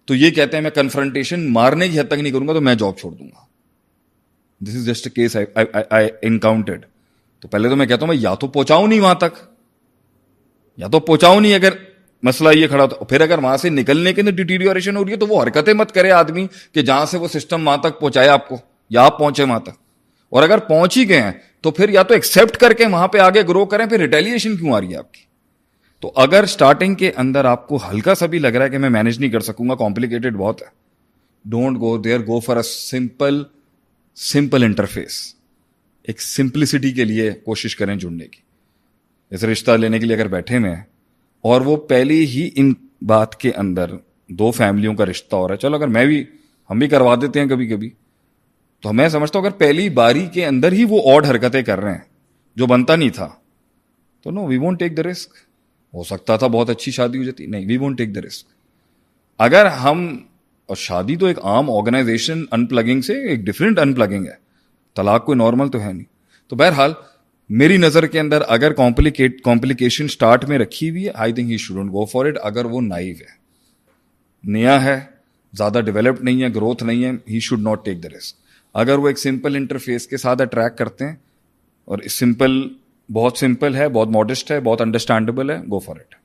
Speaker 2: تو یہ کہتے ہیں میں کنفرنٹیشن مارنے کی حد تک نہیں کروں گا, تو میں جاب چھوڑ دوں گا. This is just a case I encountered. تو پہلے تو میں کہتا ہوں میں یا تو پہنچاؤں نہیں وہاں تک, یا تو پہنچاؤں نہیں اگر مسئلہ یہ کھڑا ہوتا. پھر اگر وہاں سے نکلنے کے اندر ڈیٹیریوریشن ہو رہی ہے تو وہ حرکتیں مت کرے آدمی کہ جہاں سے وہ سسٹم وہاں تک پہنچائے آپ کو, یا آپ پہنچے وہاں تک. اور اگر پہنچ ہی گئے ہیں تو پھر یا تو ایکسپٹ کر کے وہاں پہ آگے گرو کریں, پھر ریٹیلیشن کیوں آ رہی ہے آپ کی. تو اگر سٹارٹنگ کے اندر آپ کو ہلکا سا بھی لگ رہا ہے کہ میں مینج نہیں کر سکوں گا, کمپلیکیٹڈ بہت ہے, don't go there, go for a simple interface. ایک سمپلسٹی کے لیے کوشش کریں جڑنے کی. جیسے رشتہ لینے کے لیے اگر بیٹھے میں ہیں اور وہ پہلی ہی ان بات کے اندر 2 فیملیوں کا رشتہ ہو رہا ہے, چلو اگر ہم بھی کروا دیتے ہیں کبھی کبھی, تو میں سمجھتا ہوں اگر پہلی باری کے اندر ہی وہ اور حرکتیں کر رہے ہیں جو بنتا نہیں تھا, تو نو we won't take the risk. ہو سکتا تھا بہت اچھی شادی ہو جاتی, نہیں, we won't take the risk. اگر ہم, اور شادی تو ایک عام آرگنائزیشن ان پلگنگ سے ایک ڈفرینٹ ان پلگنگ ہے, طلاق کوئی نارمل تو ہے نہیں. تو بہرحال میری نظر کے اندر اگر کمپلیکیشن سٹارٹ میں رکھی ہوئی ہے, I think he shouldn't go for it. اگر وہ نائیو ہے, نیا ہے, زیادہ ڈیولپڈ نہیں ہے, گروتھ نہیں ہے, he should not take the risk. اگر وہ ایک سمپل انٹرفیس کے ساتھ اٹریکٹ کرتے ہیں اور بہت سمپل ہے, بہت ماڈسٹ ہے, بہت انڈرسٹینڈیبل ہے, گو فار اٹ.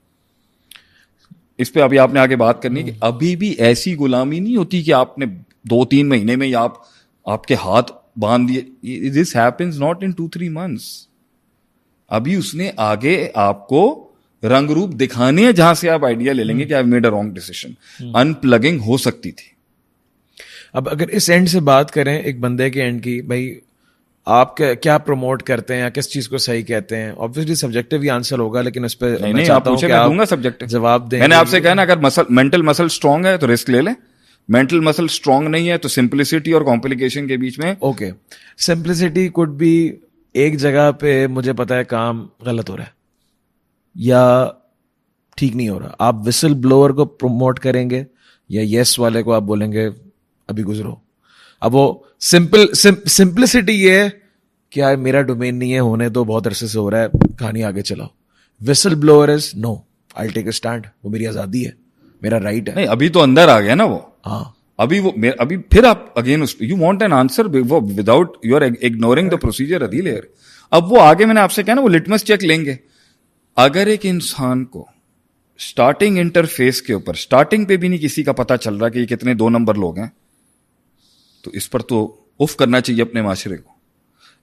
Speaker 2: اس پہ ابھی آپ نے آگے بات کرنی کہ ابھی بھی ایسی غلامی نہیں ہوتی کہ آپ نے 2-3 مہینے میں یا آپ کے ہاتھ باندھ دیے. دس ہیپنز ناٹ ان 2-3 months. ابھی اس نے آگے آپ کو رنگ روپ دکھانے ہیں جہاں سے آپ آئیڈیا لے لیں گے کہ I made a wrong decision. Unplugging ہو سکتی تھی.
Speaker 1: اب اگر اس اینڈ سے بات کریں ایک بندے کے اینڈ کی, بھائی آپ کیا پروموٹ کرتے ہیں یا کس چیز کو صحیح کہتے ہیں, obviously سبجیکٹو ہی آنسر ہوگا, لیکن اس پہ
Speaker 2: نہیں آپ پوچھے, میں دوں گا سبجیکٹو
Speaker 1: جواب دیں.
Speaker 2: میں نے آپ سے کہا نا, اگر مینٹل مسل اسٹرانگ ہے تو رسک لے لیں, مینٹل مسل اسٹرانگ نہیں ہے تو سمپلسٹی اور کمپلیکیشن کے بیچ میں.
Speaker 1: اوکے, سمپلسٹی کوڈ بھی ایک جگہ پہ مجھے پتا ہے کام غلط ہو رہا ہے یا ٹھیک نہیں ہو رہا, آپ وسل بلوور کو پروموٹ کریں گے یا یس والے کو آپ بولیں گے ابھی گزرو. اب وہ سمپلسٹی یہ ہے کہ یار میرا ڈومین نہیں ہے, ہونے تو بہت عرصے سے ہو رہا ہے, کہانی آگے چلاؤ. وسل بلوور از نو, آئی ٹیک اے اسٹینڈ, وہ میری آزادی ہے, میرا رائٹ ہے.
Speaker 2: نہیں, ابھی تو اندر آ گیا نا وہ.
Speaker 1: ہاں,
Speaker 2: ابھی پھر آپ again you want an answer without you are ignoring the procedure. Adeel ہے, اب وہ آگے میں نے آپ سے کہا نا وہ لٹمس چیک لیں گے. اگر ایک انسان کو اسٹارٹنگ انٹرفیس کے اوپر اسٹارٹنگ پہ بھی نہیں کسی کا پتا چل رہا کہ یہ کتنے 2 نمبر لوگ ہیں, تو اس پر تو اف کرنا چاہیے اپنے معاشرے کو.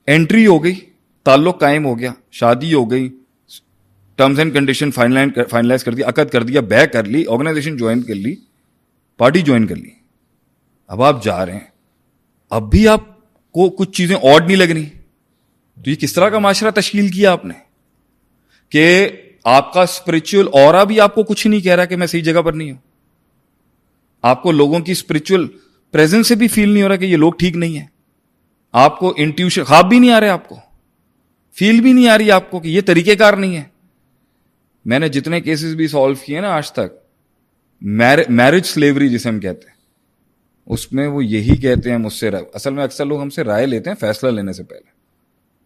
Speaker 2: انٹری ہو گئی, تعلق قائم ہو گیا, شادی ہو گئی, ٹرمز اینڈ کنڈیشن فائنلائز کر دیا, عقد کر دیا, بیع کر لی, آرگنائزیشن جوائن کر لی, پارٹی جوائن کر لی. اب آپ جا رہے ہیں, اب بھی آپ کو کچھ چیزیں آڈ نہیں لگ رہی, تو یہ کس طرح کا معاشرہ تشکیل کیا آپ نے کہ آپ کا اسپرچل اورا بھی آپ کو کچھ نہیں کہہ رہا کہ میں صحیح جگہ پر نہیں ہوں. آپ کو لوگوں کی اسپرچل پریزنس سے بھی فیل نہیں ہو رہا کہ یہ لوگ ٹھیک نہیں ہیں. آپ کو انٹیوشن, خواب بھی نہیں آ رہے, آپ کو فیل بھی نہیں آ رہی آپ کو کہ یہ طریقہ کار نہیں ہے. میں نے جتنے کیسز بھی سالو کیے نا آج تک, میرج سلیوری جسے ہم کہتے ہیں, اس میں وہ یہی کہتے ہیں مجھ سے, اصل میں اکثر لوگ ہم سے رائے لیتے ہیں فیصلہ لینے سے پہلے,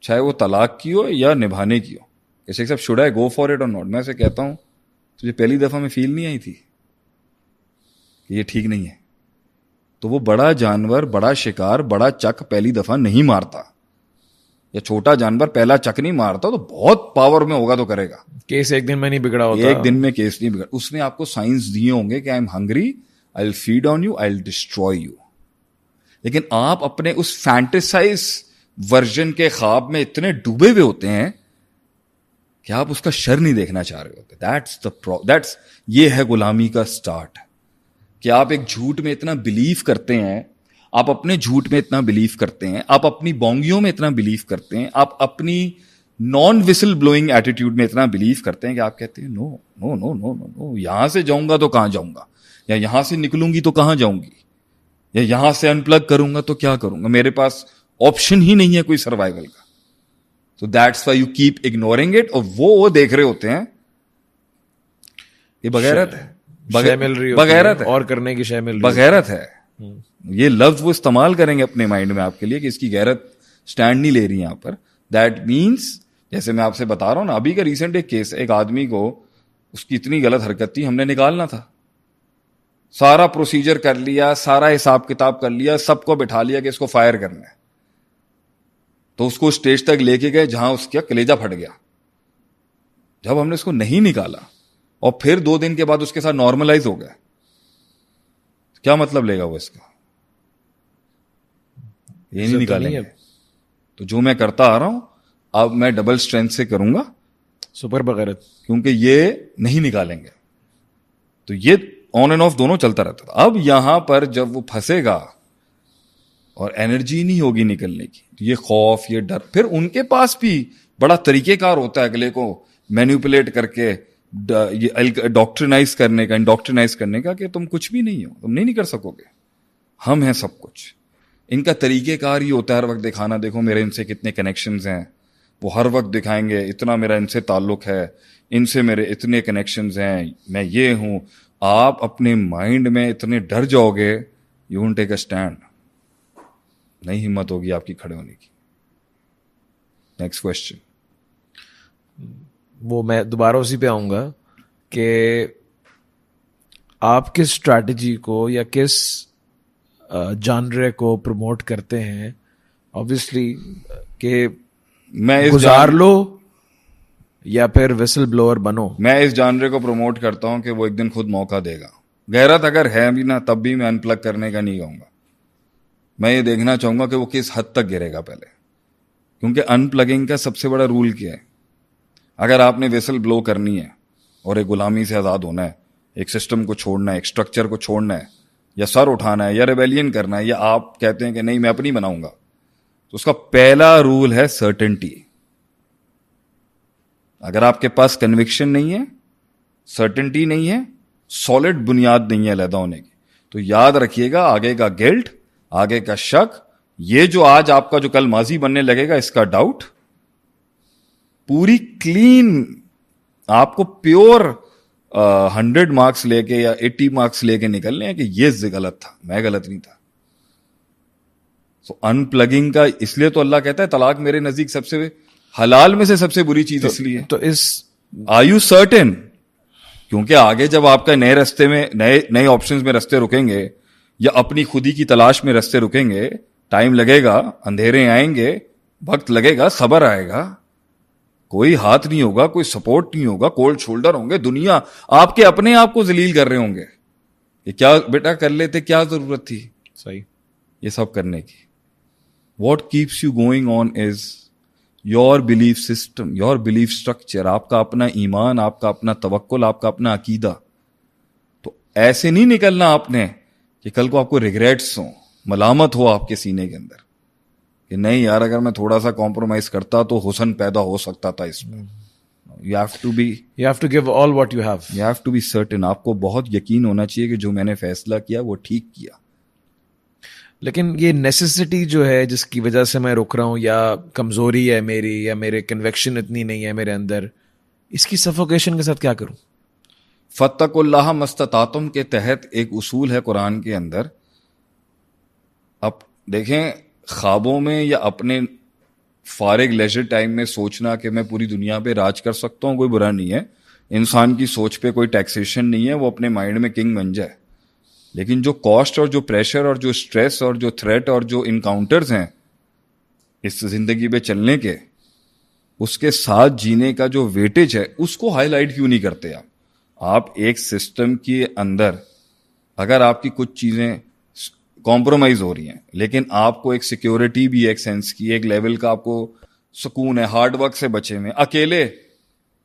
Speaker 2: چاہے وہ طلاق کی ہو یا نبھانے کی ہو. ایسے صاحب should I go for it اور ناٹ. میں سے کہتا ہوں تجھے پہلی دفعہ میں فیل نہیں آئی تھی کہ یہ ٹھیک نہیں ہے, تو وہ بڑا جانور, بڑا شکار, بڑا چک پہلی دفعہ نہیں مارتا, یا چھوٹا جانور پہلا چک نہیں مارتا, تو بہت پاور میں ہوگا تو کرے گا.
Speaker 1: کیس ایک دن میں نہیں بگڑا ہوتا,
Speaker 2: ایک دن میں کیس نہیں بگڑا. اس نے آپ کو سائنس دیے ہوں گے کہ I am hungry, I will feed on you, I will destroy you. لیکن آپ اپنے اس فینٹیسائز ورژن کے خواب میں اتنے ڈوبے ہوئے ہوتے ہیں کہ آپ اس کا شر نہیں دیکھنا چاہ رہے ہوتے. یہ ہے غلامی کا سٹارٹ, کہ آپ ایک جھوٹ میں اتنا بلیو کرتے ہیں, آپ اپنے جھوٹ میں اتنا بلیو کرتے ہیں, آپ اپنی بونگیوں میں اتنا بلیو کرتے ہیں, آپ اپنی نان وسل بلوئنگ ایٹیٹیوڈ میں اتنا بلیو کرتے ہیں کہ آپ کہتے ہیں نو نو نو نو نو نو, یہاں سے جاؤں گا تو کہاں جاؤں گا, یا یہاں سے نکلوں گی تو کہاں جاؤں گی, یا یہاں سے ان پلگ کروں گا تو کیا کروں گا, میرے پاس آپشن ہی نہیں ہے کوئی سروائیول کا. So that's why you keep ignoring it. اور وہ دیکھ رہے ہوتے ہیں یہ بغیرت ہے,
Speaker 1: شے مل رہی ہوتی
Speaker 2: بغیرت ہے,
Speaker 1: اور کرنے کی شے مل رہی
Speaker 2: بغیرت ہے. یہ لفظ وہ استعمال کریں گے اپنے مائنڈ میں آپ کے لیے کہ اس کی غیرت سٹینڈ نہیں لے رہی یہاں پر. دیٹ مینس جیسے میں آپ سے بتا رہا ہوں نا, ابھی کا ریسنٹ ایک کیس, ایک آدمی کو اس کی اتنی غلط حرکت تھی, ہم نے نکالنا تھا, سارا پروسیجر کر لیا, سارا حساب کتاب کر لیا, سب کو بٹھا لیا کہ اس کو فائر کرنا ہے, تو اس کو اسٹیج تک لے کے گئے جہاں اس کا کلیجہ پھٹ گیا. جب ہم نے اس کو نہیں نکالا اور پھر 2 دن کے بعد اس کے ساتھ نارملائز ہو گیا, کیا مطلب لے گا وہ اس کا؟ یہ نہیں نکالیں گے. تو جو میں کرتا آ رہا ہوں اب میں ڈبل اسٹرینتھ سے کروں گا,
Speaker 1: سپر بغیرت,
Speaker 2: کیونکہ یہ نہیں نکالیں گے. تو یہ آن اینڈ آف دونوں چلتا رہتا تھا. اب یہاں پر جب وہ پھنسے گا اور انرجی نہیں ہوگی نکلنے کی, یہ خوف, یہ ڈر, پھر ان کے پاس بھی بڑا طریقہ کار ہوتا ہے اگلے کو مینیپولیٹ کر کے ڈاکٹرنائز کرنے کا, انڈاکٹرنائز کرنے کا کہ تم کچھ بھی نہیں ہو, تم نہیں کر سکو گے, ہم ہیں سب کچھ. ان کا طریقہ کار ہی ہوتا ہے ہر وقت دکھانا, دیکھو میرے ان سے کتنے کنیکشنز ہیں, وہ ہر وقت دکھائیں گے اتنا میرا ان سے تعلق ہے, ان سے میرے اتنے کنیکشنز ہیں, میں یہ ہوں. آپ اپنے مائنڈ میں اتنے ڈر جاؤ گے, you won't take a stand, نہیں ہمت ہوگی آپ کی کھڑے ہونے کی. Next question.
Speaker 1: وہ میں دوبارہ اسی پہ آؤں گا کہ آپ کس اسٹریٹجی کو یا کس جانرے کو پروموٹ کرتے ہیں. آبویسلی کہ
Speaker 2: میں
Speaker 1: گزار لو یا پھر وسل بلوور بنو.
Speaker 2: میں اس جانرے کو پروموٹ کرتا ہوں کہ وہ ایک دن خود موقع دے گا. غیرت اگر ہے بھی نا تب بھی میں ان پلگ کرنے کا نہیں کہوں گا. میں یہ دیکھنا چاہوں گا کہ وہ کس حد تک گرے گا پہلے, کیونکہ ان پلگنگ کا سب سے بڑا رول کیا ہے, اگر آپ نے ویسل بلو کرنی ہے اور ایک غلامی سے آزاد ہونا ہے, ایک سسٹم کو چھوڑنا ہے, ایک سٹرکچر کو چھوڑنا ہے, یا سر اٹھانا ہے, یا ریبیلین کرنا ہے, یا آپ کہتے ہیں کہ نہیں میں اپنی بناؤں گا, تو اس کا پہلا رول ہے سرٹنٹی. اگر آپ کے پاس کنوکشن نہیں ہے, سرٹنٹی نہیں ہے, سالڈ بنیاد نہیں ہے علیحدہ ہونے کی, تو یاد رکھیے گا آگے کا گلٹ, آگے کا شک, یہ جو آج آپ کا جو کل ماضی بننے لگے گا اس کا ڈاؤٹ, پوری کلین آپ کو پیور 100 مارکس لے کے یا 80 مارکس لے کے نکلنے ہیں کہ یہ غلط تھا, میں غلط نہیں تھا. سو ان پلگنگ کا اس لیے تو اللہ کہتا ہے طلاق میرے نزدیک سب سے حلال میں سے سب سے بری چیز اس لیے.
Speaker 1: تو اس
Speaker 2: آر یو سرٹن, کیونکہ آگے جب آپ کا نئے رستے میں نئے آپشنز میں رستے رکیں گے یا اپنی خودی کی تلاش میں رستے رکیں گے, ٹائم لگے گا, اندھیرے آئیں گے, وقت لگے گا, صبر آئے گا, کوئی ہاتھ نہیں ہوگا, کوئی سپورٹ نہیں ہوگا, کولڈ شولڈر ہوں گے, دنیا آپ کے اپنے آپ کو ذلیل کر رہے ہوں گے کہ کیا بیٹا کر لیتے, کیا ضرورت تھی
Speaker 1: صحیح
Speaker 2: یہ سب کرنے کی. What keeps you going on is your belief system, your belief structure, آپ کا اپنا ایمان, آپ کا اپنا توکل, آپ کا اپنا عقیدہ. تو ایسے نہیں نکلنا آپ نے کہ کل کو آپ کو ریگریٹس ہوں, ملامت ہو آپ کے سینے کے اندر کہ نہیں یار اگر میں تھوڑا سا کمپرومائز کرتا تو حسن پیدا ہو سکتا تھا اس میں. You have to
Speaker 1: give all what you have.
Speaker 2: You have to be certain. آپ کو بہت یقین ہونا چاہیے کہ جو میں نے فیصلہ کیا وہ ٹھیک کیا.
Speaker 1: لیکن یہ نیسیسٹی جو ہے جس کی وجہ سے میں رک رہا ہوں, یا کمزوری ہے میری, یا میرے کنویکشن اتنی نہیں ہے میرے اندر, اس کی سفوکیشن کے ساتھ کیا کروں؟
Speaker 2: فَاتَّقُوا اللَّهَ مَا اسْتَطَعْتُمْ کے تحت ایک اصول ہے قرآن کے اندر. اب دیکھیں خوابوں میں یا اپنے فارغ لیجر ٹائم میں سوچنا کہ میں پوری دنیا پہ راج کر سکتا ہوں کوئی برا نہیں ہے. انسان کی سوچ پہ کوئی ٹیکسیشن نہیں ہے, وہ اپنے مائنڈ میں کنگ بن جائے. لیکن جو کاسٹ اور جو پریشر اور جو اسٹریس اور جو تھریٹ اور جو انکاؤنٹرز ہیں اس زندگی پہ چلنے کے, اس کے ساتھ جینے کا جو ویٹیج ہے اس کو ہائی لائٹ کیوں نہیں کرتے آپ؟ آپ ایک سسٹم کے اندر اگر آپ کی کچھ چیزیں کمپرومائز ہو رہی ہیں لیکن آپ کو ایک سیکیورٹی بھی ایک سینس کی, ایک لیول کا آپ کو سکون ہے, ہارڈ ورک سے بچے میں,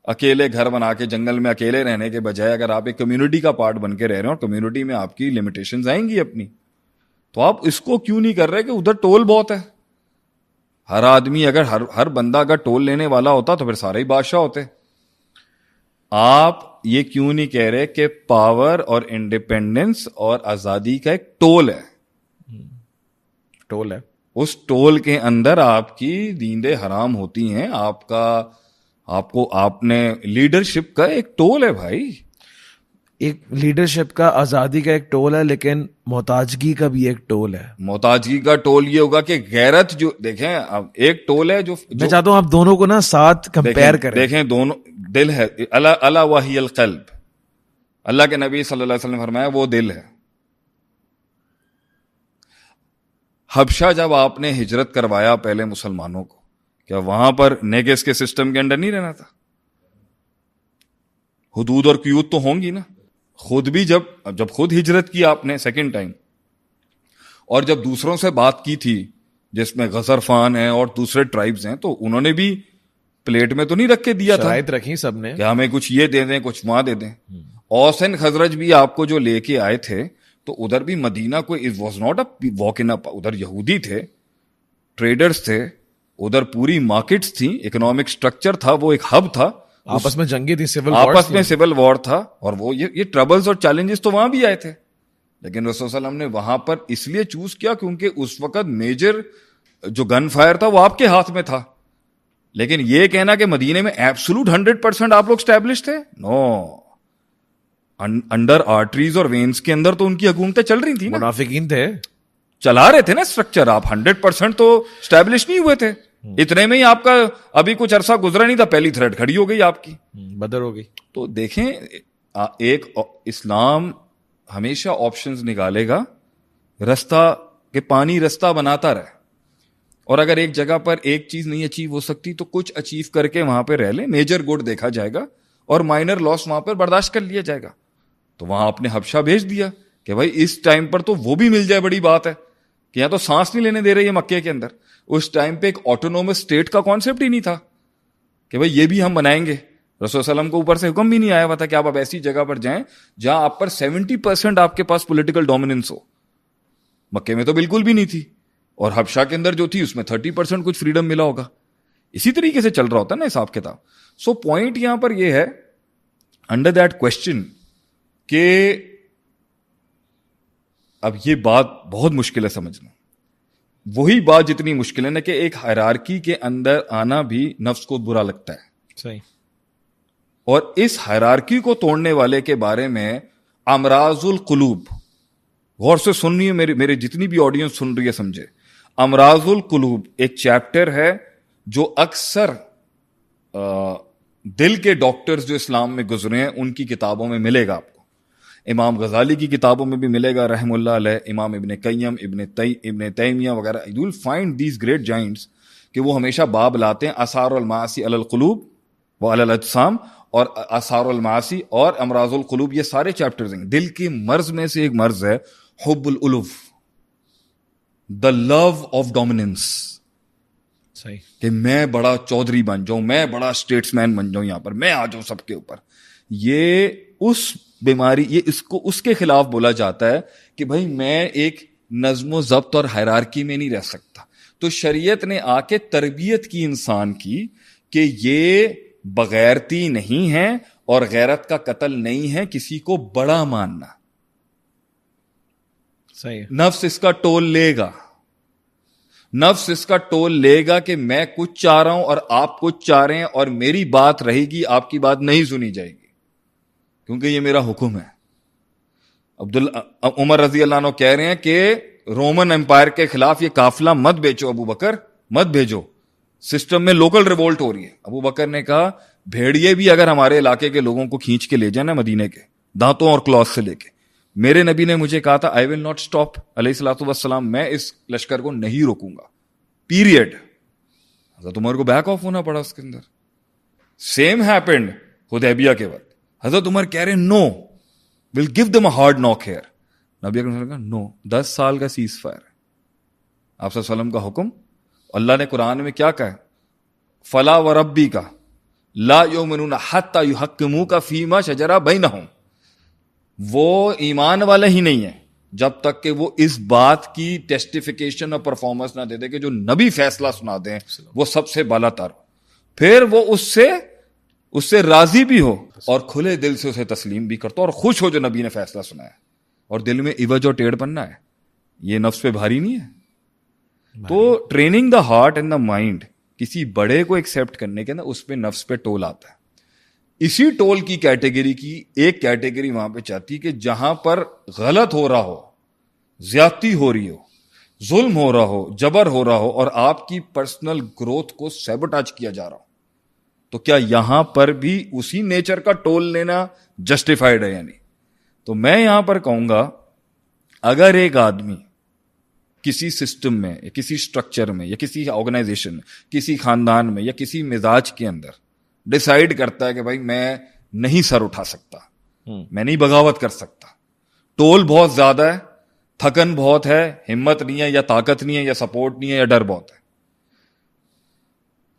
Speaker 2: اکیلے گھر بنا کے جنگل میں اکیلے رہنے کے بجائے اگر آپ ایک کمیونٹی کا پارٹ بن کے رہ رہے ہیں اور کمیونٹی میں آپ کی لمیٹیشنز آئیں گی اپنی, تو آپ اس کو کیوں نہیں کر رہے کہ ادھر ٹول بہت ہے. ہر آدمی اگر ہر بندہ اگر ٹول لینے والا ہوتا تو پھر سارے ہی بادشاہ ہوتے. آپ یہ کیوں نہیں کہہ رہے کہ پاور اور انڈیپینڈنس اور آزادی کا ایک ٹول ہے,
Speaker 1: ٹول ہے,
Speaker 2: اس ٹول کے اندر آپ کی نیندیں حرام ہوتی ہیں, آپ نے لیڈرشپ کا ایک ٹول ہے بھائی.
Speaker 1: ایک لیڈرشپ کا, آزادی کا ایک ٹول ہے, لیکن محتاجگی کا بھی ایک ٹول ہے.
Speaker 2: محتاجگی کا ٹول یہ ہوگا کہ غیرت, جو دیکھیں اب ایک ٹول ہے جو
Speaker 1: میں چاہتا ہوں آپ دونوں کو نا ساتھ کمپیئر کریں.
Speaker 2: دیکھیں دونوں دل ہے, اللہ وحی القلب, اللہ کے نبی صلی اللہ علیہ وسلم نے فرمایا وہ دل ہے. حبشہ جب آپ نے ہجرت کروایا پہلے مسلمانوں کو, کیا وہاں پر نیگس کے سسٹم کے انڈر نہیں رہنا تھا؟ حدود اور قیود تو ہوں گی نا. خود بھی جب خود ہجرت کی آپ نے سیکنڈ ٹائم, اور جب دوسروں سے بات کی تھی جس میں غزرفان ہیں اور دوسرے ٹرائبز ہیں, تو انہوں نے بھی پلیٹ میں تو نہیں رکھ کے دیا تھا,
Speaker 1: شرائط رکھی سب نے
Speaker 2: کہ ہمیں کچھ یہ دے دیں کچھ وہاں دے دیں. اوس خزرج بھی آپ کو جو لے کے آئے تھے, تو ادھر بھی مدینہ کوئی was not a walk in up, ادھر یہودی تھے, ٹریڈرز تھے, ادھر پوری مارکیٹس تھیں, اکنامک سٹرکچر تھا, وہ ایک ہب تھا,
Speaker 1: آپس میں جنگیں تھی,
Speaker 2: آپس میں سول وار تھا, اور وہ یہ ٹربلز اور چیلنجز تو وہاں بھی آئے تھے. لیکن رسول صلی اللہ علیہ وسلم نے وہاں پر اس لیے چوز کیا کیونکہ اس وقت میجر جو گن فائر تھا وہ آپ کے ہاتھ میں تھا. لیکن یہ کہنا کہ مدینے میں ایبسولوٹ 100% آپ لوگ اسٹیبلش تھے, نو. انڈر آرٹریز اور وینز کے اندر تو ان کی حکومتیں چل رہی تھیں,
Speaker 1: منافقین تھے,
Speaker 2: چلا رہے تھے نا اسٹرکچر. آپ 100% تو اسٹیبلش نہیں ہوئے تھے. اتنے میں ہی آپ کا ابھی کچھ عرصہ گزرا نہیں تھا, پہلی تھریڈ کھڑی ہو گئی آپ کی,
Speaker 1: بدر ہو گئی. تو
Speaker 2: دیکھیں ایک اسلام ہمیشہ آپشنز نکالے گا, رستہ کہ پانی رستہ بناتا رہے, اور اگر ایک جگہ پر ایک چیز نہیں اچیو ہو سکتی تو کچھ اچیو کر کے وہاں پہ رہ لیں, میجر گڈ دیکھا جائے گا اور مائنر لاس وہاں پر برداشت کر لیا جائے گا. تو وہاں آپ نے حبشہ بھیج دیا کہ بھائی اس ٹائم پر تو وہ بھی مل جائے, بڑی بات ہے کہ یہاں تو سانس نہیں لینے دے رہے یہ مکے کے اندر. اس ٹائم پہ ایک آٹونومس اسٹیٹ کا کانسیپٹ ہی نہیں تھا کہ بھائی یہ بھی ہم بنائیں گے. رسول صلی اللہ علیہ وسلم کو اوپر سے حکم بھی نہیں آیا ہوا تھا کہ آپ اب ایسی جگہ پر جائیں جہاں آپ پر 70% آپ کے پاس پولیٹیکل ڈومیننس ہو. مکے میں تو بالکل بھی نہیں تھی, اور حبشہ کے اندر جو تھی اس میں 30% کچھ فریڈم ملا ہوگا. اسی طریقے سے چل رہا ہوتا ہے نا حساب کتاب. سو پوائنٹ یہاں پر یہ ہے انڈر دیٹ کوشچن کہ اب یہ بات بہت مشکل ہے سمجھنا. وہی بات جتنی مشکل ہے نا کہ ایک ہائرارکی کے اندر آنا بھی نفس کو برا لگتا ہے.
Speaker 1: صحیح.
Speaker 2: اور اس ہائرارکی کو توڑنے والے کے بارے میں امراض القلوب, غور سے سننی ہے, میرے جتنی بھی آڈینس سن رہی ہے سمجھے, امراض القلوب ایک چیپٹر ہے جو اکثر دل کے ڈاکٹرز جو اسلام میں گزرے ہیں ان کی کتابوں میں ملے گا آپ کو. امام غزالی کی کتابوں میں بھی ملے گا رحم اللہ علیہ, امام ابن قیم, ابن تیمیہ وغیرہ. You will find these great giants کہ وہ ہمیشہ باب لاتے ہیں آثار المعاصی علی القلوب و علی الاجسام, اور آثار المعاصی اور امراض القلوب, یہ سارے چیپٹرز ہیں. دل کے مرض میں سے ایک مرض ہے حب الالوف, دا لو آف ڈومیننس.
Speaker 1: صحیح.
Speaker 2: کہ میں بڑا چودھری بن جاؤں, میں بڑا اسٹیٹس مین بن جاؤں, یہاں پر میں آ جاؤں سب کے اوپر. یہ اس بیماری, یہ اس کو اس کے خلاف بولا جاتا ہے کہ بھائی میں ایک نظم و ضبط اور ہائرارکی میں نہیں رہ سکتا. تو شریعت نے آ کے تربیت کی انسان کی کہ یہ بغیرتی نہیں ہے اور غیرت کا قتل نہیں ہے کسی کو بڑا ماننا.
Speaker 1: صحیح.
Speaker 2: نفس اس کا ٹول لے گا, نفس اس کا ٹول لے گا کہ میں کچھ چاہ رہا ہوں اور آپ کچھ چاہ رہے ہیں, اور میری بات رہے گی, آپ کی بات نہیں سنی جائے گی کیونکہ یہ میرا حکم ہے. عمر رضی اللہ عنہ کہہ رہے ہیں کہ رومن امپائر کے خلاف یہ قافلہ مت بیچو ابو بکر, مت بھیجو, سسٹم میں لوکل ریوولٹ ہو رہی ہے. ابو بکر نے کہا بھیڑیے بھی اگر ہمارے علاقے کے لوگوں کو کھینچ کے لے جائیں نا مدینے کے دانتوں اور کلاس سے لے کے, میرے نبی نے مجھے کہا تھا آئی ول ناٹ اسٹاپ علیہ الصلوۃ والسلام, میں اس لشکر کو نہیں روکوں گا, پیریڈ. حضرت عمر کو بیک آف ہونا پڑا اس کے اندر. سیم ہیپنڈ حدیبیہ کے وقت, حضرت عمر کہہ رہے no will give them a hard knock here. نبی اکرم صلی اللہ علیہ وسلم نے کہا نو, 10 سال کا سیز فائر ہے, آپ صلی اللہ علیہ وسلم کا حکم. اللہ نے قرآن میں کیا کہا ہے, فلا وربی کا لا یؤمنون حتی یحکموک فیما شجر بینہم, وہ ایمان والے ہی نہیں ہیں جب تک کہ وہ اس بات کی ٹیسٹیفیکیشن اور پرفارمنس نہ دے دے کہ جو نبی فیصلہ سنا دیں وہ سب سے بالا تر ہو، پھر وہ اس سے راضی بھی ہو اور کھلے دل سے اسے تسلیم بھی کرتا اور خوش ہو جو نبی نے فیصلہ سنایا، اور دل میں عوج اور ٹیڑھ بننا ہے، یہ نفس پہ بھاری نہیں ہے۔ تو training the heart and the mind, کسی بڑے کو ایکسپٹ کرنے کے نا اس پہ نفس پہ ٹول آتا ہے۔ اسی ٹول کی کیٹیگری کی ایک کیٹیگری وہاں پہ چاہتی کہ جہاں پر غلط ہو رہا ہو، زیادتی ہو رہی ہو، ظلم ہو رہا ہو، جبر ہو رہا ہو، اور آپ کی پرسنل گروتھ کو سیبوٹاج کیا جا رہا ہو، تو کیا یہاں پر بھی اسی نیچر کا ٹول لینا جسٹیفائڈ ہے یا نہیں؟ تو میں یہاں پر کہوں گا اگر ایک آدمی کسی سسٹم میں یا کسی سٹرکچر میں یا کسی آرگنائزیشن میں، کسی خاندان میں یا کسی مزاج کے اندر ڈیسائیڈ کرتا ہے کہ بھائی میں نہیں سر اٹھا سکتا، میں نہیں بغاوت کر سکتا، ٹول بہت زیادہ ہے، تھکن بہت ہے، ہمت نہیں ہے یا طاقت نہیں ہے یا سپورٹ نہیں ہے یا ڈر بہت ہے،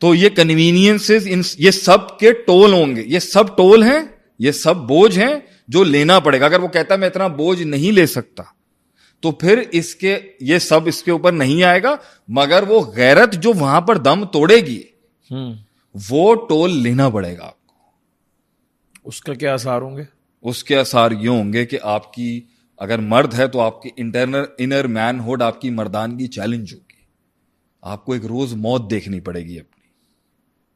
Speaker 2: تو یہ کنوینئنسز یہ سب کے ٹول ہوں گے، یہ سب ٹول ہیں، یہ سب بوجھ ہیں جو لینا پڑے گا۔ اگر وہ کہتا ہے میں اتنا بوجھ نہیں لے سکتا تو پھر یہ سب اس کے اوپر نہیں آئے گا، مگر وہ غیرت جو وہاں پر دم توڑے گی وہ ٹول لینا پڑے گا آپ کو۔
Speaker 1: اس کا کیا آثار ہوں گے؟
Speaker 2: اس کے آثار یہ ہوں گے کہ آپ کی اگر مرد ہے تو آپ کی انر مین ہوڈ، آپ کی مردانگی چیلنج ہوگی، آپ کو ایک روز موت دیکھنی پڑے گی،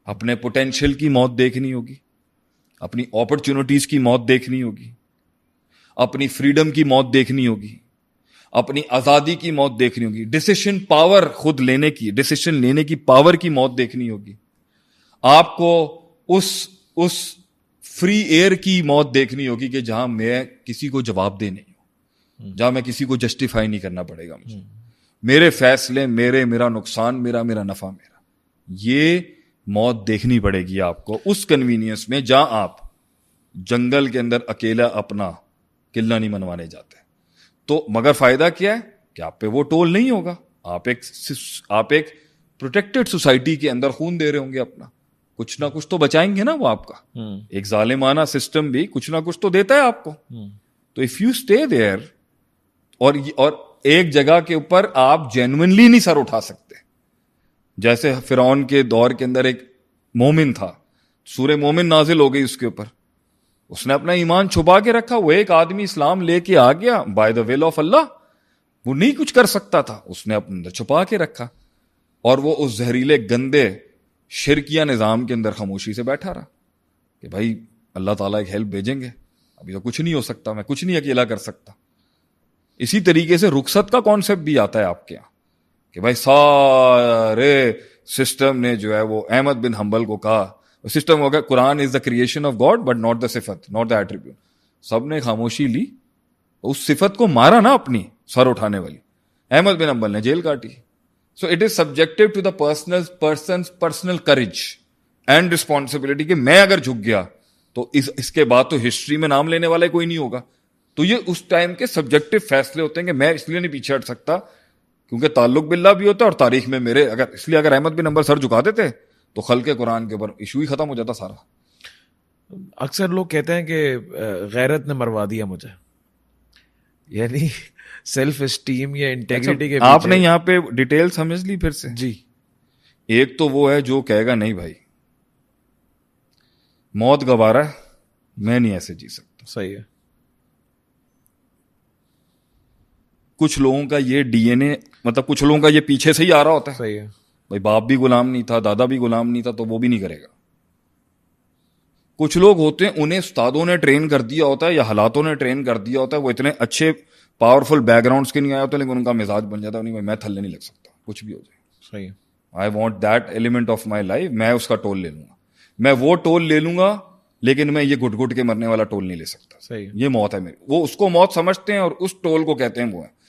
Speaker 2: اپنے پوٹینشیل کی موت دیکھنی ہوگی، اپنی اپرچونٹیز کی موت دیکھنی ہوگی، اپنی فریڈم کی موت دیکھنی ہوگی، اپنی آزادی کی موت دیکھنی ہوگی، ڈیسیشن پاور خود لینے کی، ڈیسیشن لینے کی پاور کی موت دیکھنی ہوگی، آپ کو اس فری ایئر کی موت دیکھنی ہوگی کہ جہاں میں کسی کو جواب دے نہیں ہوں، جہاں میں کسی کو جسٹیفائی نہیں کرنا پڑے گا مجھے، میرے فیصلے میرا نقصان میرا نفع میرا، یہ موت دیکھنی پڑے گی آپ کو اس کنوینئنس میں جہاں آپ جنگل کے اندر اکیلا اپنا قلعہ نہیں منوانے جاتے۔ تو مگر فائدہ کیا ہے کہ آپ پہ وہ ٹول نہیں ہوگا، آپ ایک پروٹیکٹڈ سوسائٹی کے اندر خون دے رہے ہوں گے اپنا، کچھ نہ کچھ تو بچائیں گے نا وہ آپ کا، ایک ظالمانہ سسٹم بھی کچھ نہ کچھ تو دیتا ہے آپ کو۔ تو اف یو اسٹے دیئر اور ایک جگہ کے اوپر آپ جینوئنلی نہیں سر اٹھا سکتے، جیسے فرعون کے دور کے اندر ایک مومن تھا، سورہ مومن نازل ہو گئی اس کے اوپر، اس نے اپنا ایمان چھپا کے رکھا، وہ ایک آدمی اسلام لے کے آ گیا بائی دا ول آف اللہ، وہ نہیں کچھ کر سکتا تھا، اس نے اپنے اندر چھپا کے رکھا، اور وہ اس زہریلے گندے شرکیہ نظام کے اندر خاموشی سے بیٹھا رہا کہ بھائی اللہ تعالیٰ ایک ہیلپ بھیجیں گے، ابھی تو کچھ نہیں ہو سکتا، میں کچھ نہیں اکیلا کر سکتا۔ اسی طریقے سے رخصت کا کانسیپٹ بھی آتا ہے آپ کے یہاں کہ بھائی سارے سسٹم نے جو ہے وہ احمد بن حنبل کو کہا، سسٹم ہو گیا Quran is the creation of God but not the صفت، ناٹ دا ایٹریبیوٹ، سب نے خاموشی لی، اس صفت کو مارا نا اپنی سر اٹھانے والی، احمد بن حنبل نے جیل کاٹی۔ So it is subjective to the person's personal courage and responsibility کہ میں اگر جھک گیا تو اس کے بعد تو ہسٹری میں نام لینے والا کوئی نہیں ہوگا۔ تو یہ اس ٹائم کے سبجیکٹو فیصلے ہوتے ہیں کہ میں اس لیے نہیں پیچھے ہٹ سکتا کیونکہ تعلق باللہ بھی ہوتا ہے اور تاریخ میں میرے اگر احمد بن حنبل سر جھکا دیتے تو خلق قرآن کے اوپر ایشو ہی ختم ہو جاتا سارا۔
Speaker 1: اکثر لوگ کہتے ہیں کہ غیرت نے مروا دیا مجھے، یعنی سیلف اسٹیم یا انٹیگریٹی کے
Speaker 2: آپ نے یہاں پہ ڈیٹیل سمجھ لی پھر سے
Speaker 1: جی۔
Speaker 2: ایک تو وہ ہے جو کہے گا نہیں بھائی موت گوارا ہے، میں نہیں ایسے جی سکتا،
Speaker 1: صحیح ہے۔
Speaker 2: کچھ لوگوں کا یہ ڈی این اے، مطلب کچھ لوگوں کا یہ پیچھے سے ہی آ رہا ہوتا ہے،
Speaker 1: صحیح ہے
Speaker 2: بھائی باپ بھی غلام نہیں تھا، دادا بھی غلام نہیں تھا، تو وہ بھی نہیں کرے گا۔ کچھ لوگ ہوتے ہیں انہیں استادوں نے ٹرین کر دیا ہوتا ہے یا حالاتوں نے ٹرین کر دیا ہوتا ہے، وہ اتنے اچھے پاورفل بیک گراؤنڈس کے نہیں آئے ہوتے لیکن ان کا مزاج بن جاتا ہے نہیں میں تھلے نہیں لگ سکتا، کچھ بھی ہو جائے،
Speaker 1: صحیح ہے،
Speaker 2: I want that element of my life, میں اس کا ٹول لے لوں گا، میں وہ ٹول لے لوں گا لیکن میں یہ گھٹ گھٹ کے مرنے والا ٹول نہیں لے سکتا،
Speaker 1: صحیح ہے،
Speaker 2: یہ موت ہے میری، وہ اس کو موت سمجھتے ہیں اور اس ٹول کو کہتے ہیں وہ ہے۔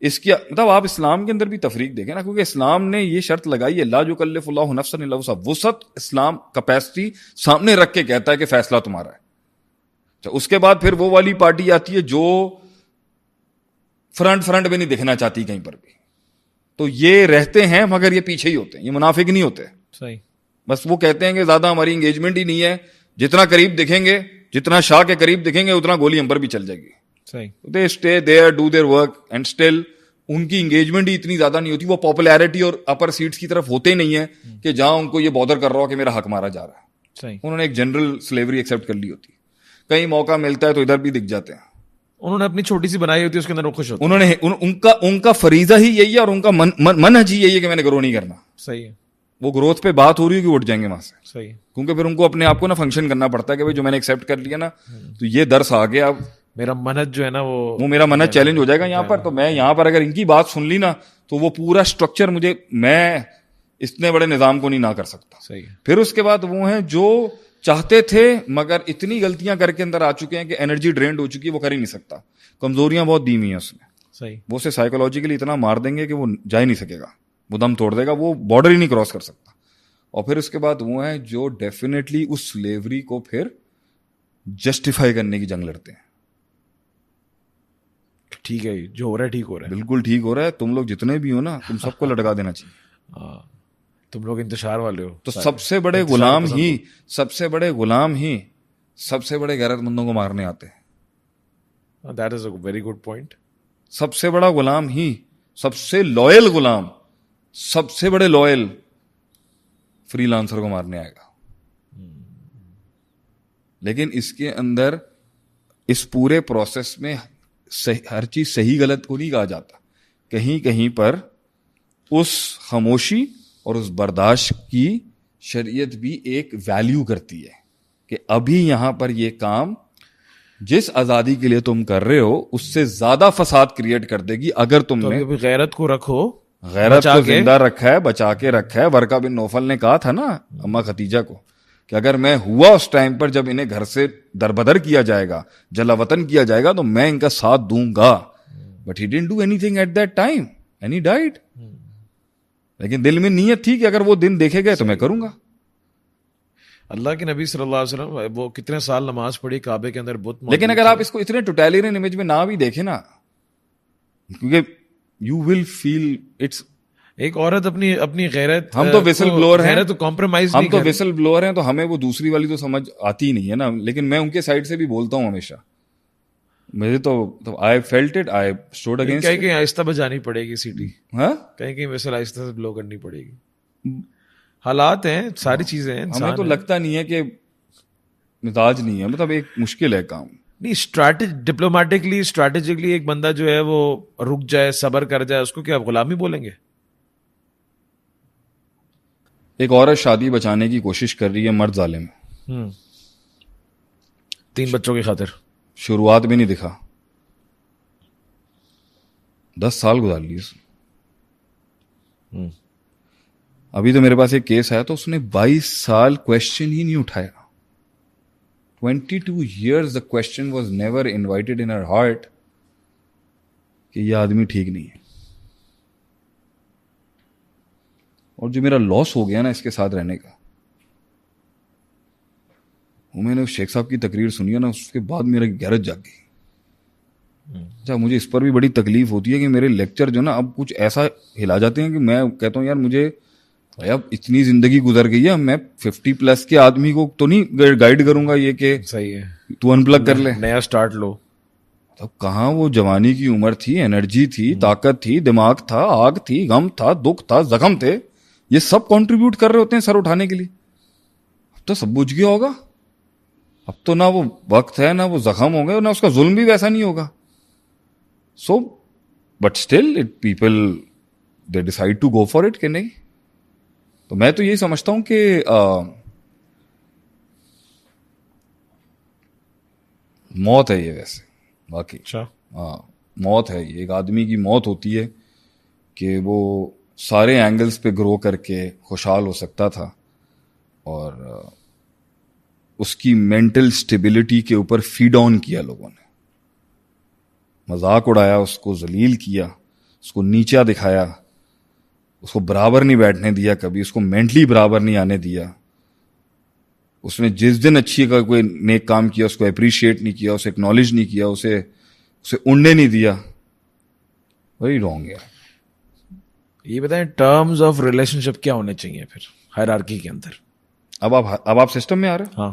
Speaker 2: اس کی مطلب آپ اسلام کے اندر بھی تفریق دیکھیں نا، کیونکہ اسلام نے یہ شرط لگائی ہے لا یکلف اللہ نفسا الا وسعها، وسعت اسلام کیپیسٹی سامنے رکھ کے کہتا ہے کہ فیصلہ تمہارا ہے۔ اس کے بعد پھر وہ والی پارٹی آتی ہے جو فرنٹ میں نہیں دکھنا چاہتی کہیں پر بھی، تو یہ رہتے ہیں مگر یہ پیچھے ہی ہوتے ہیں، یہ منافق نہیں ہوتے،
Speaker 1: صحیح،
Speaker 2: بس وہ کہتے ہیں کہ زیادہ ہماری انگیجمنٹ ہی نہیں ہے، جتنا قریب دکھیں گے، جتنا شاہ کے قریب دکھیں گے اتنا گولی ہم پر بھی چل جائے گی،
Speaker 1: صحیح.
Speaker 2: They stay there, do their work, and still in کی انگیجمنٹ ہی اتنی زیادہ نہیں ہوتی, وہ پاپولیرٹی اور اپر سیٹس کی طرف ہوتے نہیں ہیں کہ جہاں ان کو یہ بودر کر رہا ہو کہ میرا حق مارا جا رہا ہے.
Speaker 1: صحیح.
Speaker 2: انہوں نے ایک جنرل سلیوری ایکسیپٹ کر لی ہوتی, کہیں موقع ملتا ہے تو ادھر بھی دکھ جاتے ہیں.
Speaker 1: انہوں نے اپنی چھوٹی سی بنائی ہوتی ہے, اس کے اندر وہ خوش ہوتے ہیں.
Speaker 2: انہوں نے ان کا فریضہ ہی یہی ہے اور ان کا منہج ہی یہی ہے کہ میں نے گرو نہیں کرنا.
Speaker 1: صحیح ہے.
Speaker 2: وہ گروتھ پہ بات ہو رہی ہے کہ اٹھ جائیں گے وہاں سے.
Speaker 1: صحیح.
Speaker 2: کیونکہ پھر ان کو اپنے آپ کو نا فنکشن کرنا پڑتا ہے کہ جو میں نے ایکسیپٹ کر لیا نا, تو یہ درس آ گیا, اب
Speaker 1: میرا منہج جو ہے نا وہ
Speaker 2: میرا منہج چیلنج ہو جائے گا یہاں پر. تو میں یہاں پر اگر ان کی بات سن لی نا تو وہ پورا اسٹرکچر میں اتنے بڑے نظام کو نہیں نہ کر سکتا.
Speaker 1: صحیح.
Speaker 2: پھر اس کے بعد وہ ہیں جو چاہتے تھے مگر اتنی غلطیاں کر کے اندر آ چکے ہیں کہ انرجی ڈرینڈ ہو چکی ہے, وہ کر ہی نہیں سکتا, کمزوریاں بہت دی ہوئی ہیں اس نے.
Speaker 1: صحیح.
Speaker 2: وہ اسے سائیکولوجیکلی اتنا مار دیں گے کہ وہ جا ہی نہیں سکے گا, وہ دم توڑ دے گا, وہ بارڈر ہی نہیں کراس کر سکتا. اور پھر اس کے بعد وہ ہیں جو ڈیفینیٹلی اس سلیوری کو پھر جسٹیفائی کرنے کی جنگ لڑتے ہیں.
Speaker 1: ٹھیک ہے, جو ہو رہا ہے ٹھیک ہو رہا ہے.
Speaker 2: بالکل ٹھیک ہو رہا ہے, تم لوگ جتنے بھی ہو نا تم سب کو لٹکا دینا چاہیے.
Speaker 1: تم لوگ انتشار والے ہو.
Speaker 2: تو سب سے بڑے غلام ہی سب سے بڑے غیرت مندوں کو مارنے آتے ہیں.
Speaker 1: That is a very good point.
Speaker 2: سب سے بڑا غلام ہی, سب سے لوئل غلام, سب سے بڑے لوئل فری لانسر کو مارنے آئے گا. لیکن اس کے اندر اس پورے پروسیس میں ہر چیز صحیح غلط کو نہیں کہا جاتا. کہیں کہیں پر اس خاموشی اور اس برداشت کی شریعت بھی ایک ویلیو کرتی ہے کہ ابھی یہاں پر یہ کام جس آزادی کے لیے تم کر رہے ہو اس سے زیادہ فساد کریٹ کر دے گی اگر تم نے
Speaker 1: غیرت کو رکھو,
Speaker 2: غیرت کو زندہ رکھا ہے, بچا کے رکھا ہے. ورقہ بن نوفل نے کہا تھا نا اما خدیجہ کو کہ اگر میں ہوا اس ٹائم پر جب انہیں گھر سے دربدر کیا جائے گا, جلا وطن کیا جائے گا, تو میں ان کا ساتھ دوں گا. But he didn't do anything at that time and he died. لیکن دل میں نیت تھی کہ اگر وہ دن دیکھے گئے تو میں کروں گا.
Speaker 1: اللہ کے نبی صلی اللہ علیہ وسلم وہ کتنے سال نماز پڑھی کعبے کے اندر بت,
Speaker 2: لیکن اگر آپ اس کو اتنے ٹوٹیلرین امیج میں نہ بھی دیکھیں نا, کیونکہ یو ول فیل اٹس
Speaker 1: ایک عورت اپنی غیرت,
Speaker 2: ہم تو ویسل بلور ہیں,
Speaker 1: تو کمپرومائز
Speaker 2: ہم تو ویسل بلور ہیں, تو ہمیں وہ دوسری والی تو سمجھ آتی ہی نہیں ہے نا. لیکن میں ان کے سائڈ سے بھی بولتا ہوں ہمیشہ, مجھے تو I felt it, I stood against.
Speaker 1: کہیں کہیں آہستہ بجانی پڑے گی سیٹی,
Speaker 2: ہاں
Speaker 1: کہیں کہیں ویسل آہستہ سے بلو کرنی پڑے گی. حالات ہیں, ساری چیزیں ہیں.
Speaker 2: ہمیں تو لگتا نہیں ہے کہ مزاج نہیں ہے, مطلب ایک مشکل ہے کام.
Speaker 1: نہیں, ڈپلومیٹکلی اسٹریٹجکلی ایک بندہ جو ہے وہ رک جائے, صبر کر جائے, اس کو کیا غلامی بولیں گے؟
Speaker 2: ایک عورت شادی بچانے کی کوشش کر رہی ہے, مرد ظالم,
Speaker 1: 3 بچوں کی خاطر.
Speaker 2: شروعات بھی نہیں دکھا, 10 سال گزار لی اس نے. ابھی تو میرے پاس ایک کیس آیا تو اس نے 22 سال کوشچن ہی نہیں اٹھایا. 22 years the question was never invited in her heart کہ یہ آدمی ٹھیک نہیں ہے. اور جو میرا لاس ہو گیا نا اس کے ساتھ رہنے کا, وہ میں نے شیخ صاحب کی تقریر سنی ہے نا, اس کے بعد میرا غیرت جاگ گئی. اچھا, مجھے اس پر بھی بڑی تکلیف ہوتی ہے کہ میرے لیکچر جو نا اب کچھ ایسا ہلا جاتے ہیں کہ میں کہتا ہوں یار مجھے اب اتنی زندگی گزر گئی ہے, میں 50+ کے آدمی کو تو نہیں گائیڈ کروں گا یہ کہ
Speaker 1: صحیح ہے
Speaker 2: تو ان پلگ کر لے,
Speaker 1: نیا سٹارٹ لو.
Speaker 2: تب کہاں وہ جوانی کی عمر تھی, انرجی تھی, طاقت تھی, دماغ تھا, آگ تھی, غم تھا, دکھ تھا, زخم تھے, یہ سب کنٹریبیوٹ کر رہے ہوتے ہیں سر اٹھانے کے لیے. اب تو سب بجھ گیا ہوگا, اب تو نہ وہ وقت ہے نہ وہ زخم ہوں گے, نہ اس کا ظلم بھی ویسا نہیں ہوگا. So but still people they decide to go for it کہ نہیں. تو میں تو یہی سمجھتا ہوں کہ موت ہے یہ ویسے باقی. ہاں, موت ہے یہ, ایک آدمی کی موت ہوتی ہے کہ وہ سارے اینگلز پہ گرو کر کے خوشحال ہو سکتا تھا, اور اس کی مینٹل سٹیبلٹی کے اوپر فیڈ آن کیا لوگوں نے, مذاق اڑایا, اس کو ذلیل کیا, اس کو نیچا دکھایا, اس کو برابر نہیں بیٹھنے دیا کبھی, اس کو مینٹلی برابر نہیں آنے دیا. اس نے جس دن اچھی کا کوئی نیک کام کیا اس کو اپریشیٹ نہیں کیا, اسے اکنالج نہیں کیا, اسے اڑنے نہیں دیا. ویری رانگ ہے.
Speaker 1: یہ بتائیں ٹرمز آف ریلیشن شپ کیا ہونے چاہیے پھر ہائرارکی کے اندر؟
Speaker 2: اب آپ سسٹم میں آ رہے ہیں.
Speaker 1: ہاں,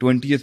Speaker 2: 20th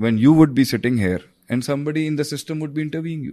Speaker 2: when you would be sitting here and somebody in the system would be interviewing you.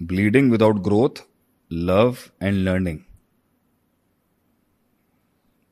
Speaker 2: bleeding without growth, love and learning,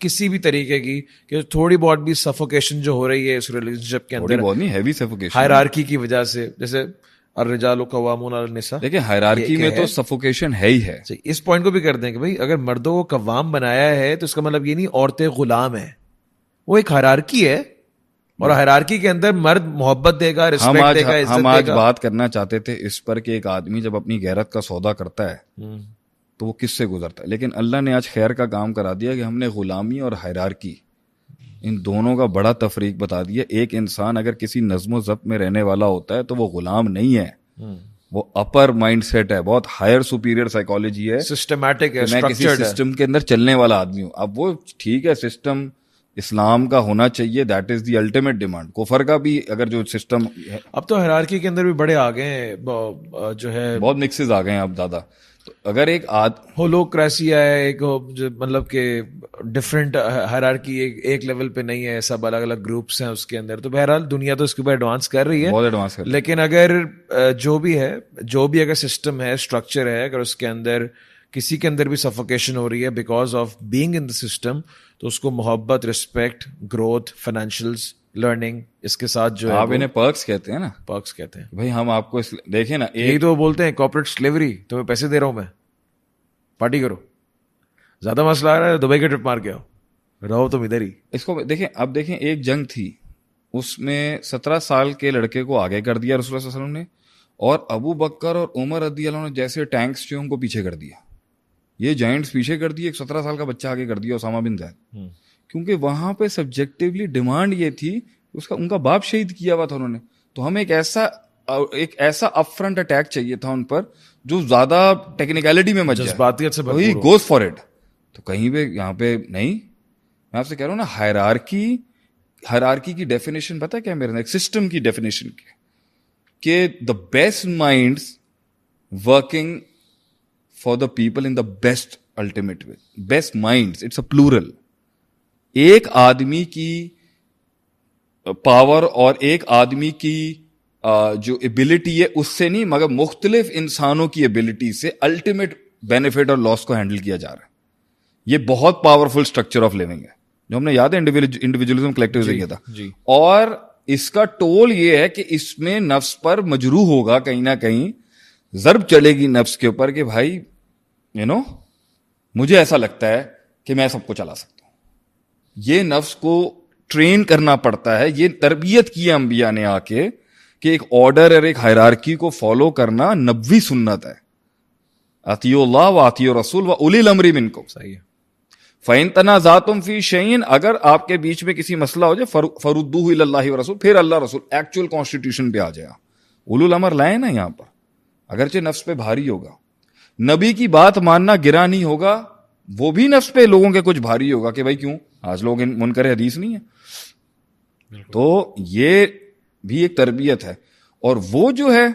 Speaker 1: کسی بھی طریقے کی کہ تھوڑی بہت بھی سفوکیشن جو ہو رہی ہے اس ریلیشن شپ کے اندر
Speaker 2: بہت نہیں ہیوی سفوکیشن
Speaker 1: ہائرارکی کی وجہ سے, جیسے الرجال قوامون علی النساء,
Speaker 2: دیکھیں ہائرارکی میں تو سفوکیشن ہے ہی ہے.
Speaker 1: اس پوائنٹ کو بھی کر دیں کہ بھائی اگر مردوں کو قوام بنایا ہے تو اس کا مطلب یہ نہیں عورتیں غلام ہیں, وہ ایک ہائرارکی ہے, اور ہائرارکی کے اندر مرد محبت دے گا, رسپیکٹ دے گا, عزت دے گا.
Speaker 2: ہم آج بات کرنا چاہتے تھے اس پر کہ ایک آدمی جب اپنی غیرت کا سودا کرتا ہے تو وہ کس سے گزرتا ہے, لیکن اللہ نے آج خیر کا کام کرا دیا کہ ہم نے غلامی اور ہائرارکی ان دونوں کا بڑا تفریق بتا دیا. ایک انسان اگر کسی نظم و ضبط میں رہنے والا ہوتا ہے تو وہ غلام نہیں ہے, وہ اپر مائنڈ سیٹ ہے, بہت ہائر سپیریئر سائیکالوجی ہے,
Speaker 1: سسٹمیٹک ہے,
Speaker 2: میں کسی سسٹم کے اندر چلنے والا آدمی ہوں. اب وہ ٹھیک ہے سسٹم اسلام کا ہونا چاہیے, that is the ultimate demand. کفر کا بھی اگر جو سسٹم ہے,
Speaker 1: اب تو ہائرارکی کے اندر بھی بڑے آ گئے ہیں, جو ہے
Speaker 2: بہت مکسز آ گئے ہیں اب زیادہ. تو اگر ایک
Speaker 1: ہولوکریسی ہے, ایک مطلب کہ ڈفرینٹ ہائرارکی ایک لیول پہ نہیں ہے, سب الگ الگ گروپس ہیں اس کے اندر, تو بہرحال دنیا تو اس کے اوپر ایڈوانس کر رہی ہے,
Speaker 2: بہت ایڈوانس کر رہی ہے.
Speaker 1: لیکن اگر جو بھی ہے, جو بھی اگر سسٹم ہے, اسٹرکچر ہے, اگر اس کے اندر کسی کے اندر بھی سفوکیشن ہو رہی ہے because of being in the system, تو اس کو محبت, رسپیکٹ, گروتھ, فائنینشیلز, لرننگ, اس کے ساتھ جو ہے
Speaker 2: آپ انہیں پرکس کہتے ہیں نا,
Speaker 1: پرکس کہتے ہیں.
Speaker 2: بھائی ہم آپ کو دیکھیں نا,
Speaker 1: یہی تو بولتے ہیں کارپوریٹ سلیوری, تمہیں پیسے دے رہا ہوں میں, پارٹی کرو, زیادہ مسئلہ آ رہا ہے دبئی کے ٹرپ مار کے آؤ, رہو تم ادھر ہی.
Speaker 2: اس کو دیکھیں, اب دیکھیں ایک جنگ تھی, اس میں 17 سال کے لڑکے کو آگے کر دیا رسول اللہ صلی اللہ علیہ وسلم نے, اور ابو بکر اور عمر رضی اللہ عنہ جیسے ٹینکس جو ان کو پیچھے کر دیا, یہ جائنٹس پیچھے کر دیے, ایک 17 سال کا بچہ آگے کر دیا, اسامہ بن زید, کیونکہ وہاں پہ سبجیکٹیولی ڈیمانڈ یہ تھی, ان کا باپ شہید کیا ہوا تھا انہوں نے, تو ہمیں ایک ایسا اپ فرنٹ اٹیک چاہیے تھا ان پر جو زیادہ ٹیکنیکلٹی میں مچ
Speaker 1: جذباتیت سے
Speaker 2: جائے, گوز فار اٹ. تو کہیں پہ یہاں پہ نہیں, میں آپ سے کہہ رہا ہوں نا, ہائرارکی کی ڈیفینیشن پتہ ہے کیا میرے, ایک سسٹم کی ڈیفینیشن کہ the best minds working for the people in the best ultimate way. Best minds, it's a plural. ایک آدمی کی پاور اور ایک آدمی کی جو ایبلٹی ہے اس سے نہیں, مگر مختلف انسانوں کی ایبلٹی سے الٹیمیٹ بینیفٹ اور لاس کو ہینڈل کیا جا رہا ہے. یہ بہت پاورفل اسٹرکچر آف لیونگ ہے جو ہم نے یاد ہے انڈیویجولزم کلیکٹیوزم کیا تھا. اور اس کا ٹول یہ ہے کہ اس میں نفس پر مجروح ہوگا, کہیں نہ کہیں ضرب چلے گی نفس کے اوپر کہ بھائی مجھے ایسا لگتا ہے کہ میں سب کو چلا سکتا ہوں. یہ نفس کو ٹرین کرنا پڑتا ہے, یہ تربیت کی ہے انبیاء نے آ کے کہ ایک آرڈر اور ایک ہائرارکی کو فالو کرنا نبوی سنت ہے. اطیعوا اللہ و اطیعوا الرسول و اولی الامر منکم. صحیح ہے. فَإِن تَنَازَعْتُمْ فِي شَيْءٍ, اگر آپ کے بیچ میں کسی مسئلہ ہو جائے, فَرُدُّوهُ إِلَى اللَّهِ وَرَسُولِهِ, پھر اللہ رسول ایکچوئل کانسٹیٹیوشن پہ آ جائے. اولو الامر لائیں نا یہاں پر, اگرچہ نفس پہ بھاری ہوگا. نبی کی بات ماننا گرا نہیں ہوگا, وہ بھی نفس پہ لوگوں کے کچھ بھاری ہوگا کہ بھائی کیوں, آج لوگ منکر حدیث نہیں ہے. تو یہ بھی ایک تربیت ہے, اور وہ جو ہے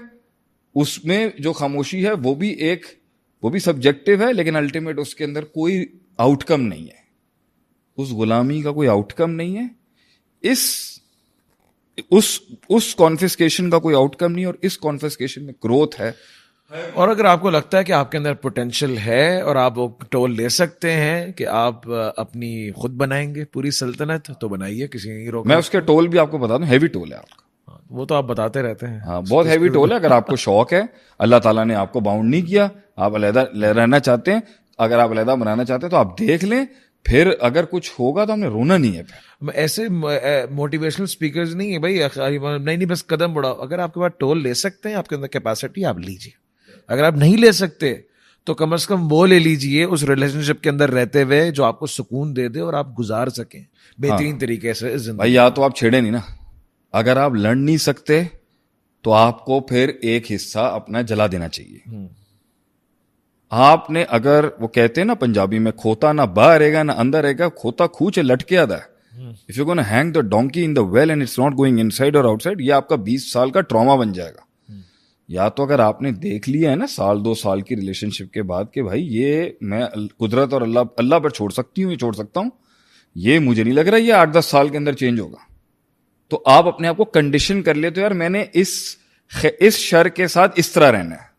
Speaker 2: اس میں جو خاموشی ہے وہ بھی سبجیکٹو ہے, لیکن الٹیمیٹ اس کے اندر کوئی آؤٹ کم نہیں ہے, اس غلامی کا کوئی آؤٹ کم نہیں ہے, اس کانفسکیشن کا کوئی آؤٹ کم نہیں, اور اس کانفسکیشن میں گروتھ ہے.
Speaker 1: اور اگر آپ کو لگتا ہے کہ آپ کے اندر پوٹینشیل ہے اور آپ وہ ٹول لے سکتے ہیں کہ آپ اپنی خود بنائیں گے پوری سلطنت, تو بنائیے, کسی نہیں روکا.
Speaker 2: میں اس کے ٹول بھی آپ کو بتا دوں, ہیوی ٹول ہے آپ کا.
Speaker 1: وہ تو آپ بتاتے رہتے ہیں.
Speaker 2: ہاں, بہت ہیوی ٹول ہے. اگر آپ کو شوق ہے, اللہ تعالیٰ نے آپ کو باؤنڈ نہیں کیا, آپ علیحدہ رہنا چاہتے ہیں, اگر آپ علیحدہ بنانا چاہتے ہیں تو آپ دیکھ لیں, پھر اگر کچھ ہوگا تو ہم نے رونا نہیں ہے.
Speaker 1: ایسے موٹیویشنل اسپیکرز نہیں ہے بھائی, نہیں بس قدم بڑھاؤ. اگر آپ کے پاس ٹول لے سکتے ہیں, آپ کے اندر کیپیسٹی, آپ لیجیے. اگر آپ نہیں لے سکتے تو کم از کم وہ لے لیجیے اس ریلیشن شپ کے اندر رہتے ہوئے جو آپ کو سکون دے دے اور آپ گزار سکیں بہترین طریقے سے زندگی.
Speaker 2: بھائی یا تو آپ چھیڑے نہیں نا, اگر آپ لڑ نہیں سکتے تو آپ کو پھر ایک حصہ اپنا جلا دینا چاہیے. آپ نے اگر, وہ کہتے ہیں نا پنجابی میں, کھوتا نہ باہر رہے گا نہ اندر رہے گا, کھوتا کھوچے لٹکے آدھا ہے. If you're going to hang the donkey in the well and it's not going inside or outside, یہ آپ کا 20 سال کا ٹراما بن جائے گا. یا تو اگر آپ نے دیکھ لیا ہے نا 1-2 سال کی ریلیشن شپ کے بعد کہ بھائی یہ میں قدرت اور اللہ پر چھوڑ سکتی ہوں, یہ چھوڑ سکتا ہوں, یہ مجھے نہیں لگ رہا یہ 8-10 سال کے اندر چینج ہوگا, تو آپ اپنے آپ کو کنڈیشن کر لیتے ہو, یار میں نے اس شر کے ساتھ اس طرح رہنا ہے.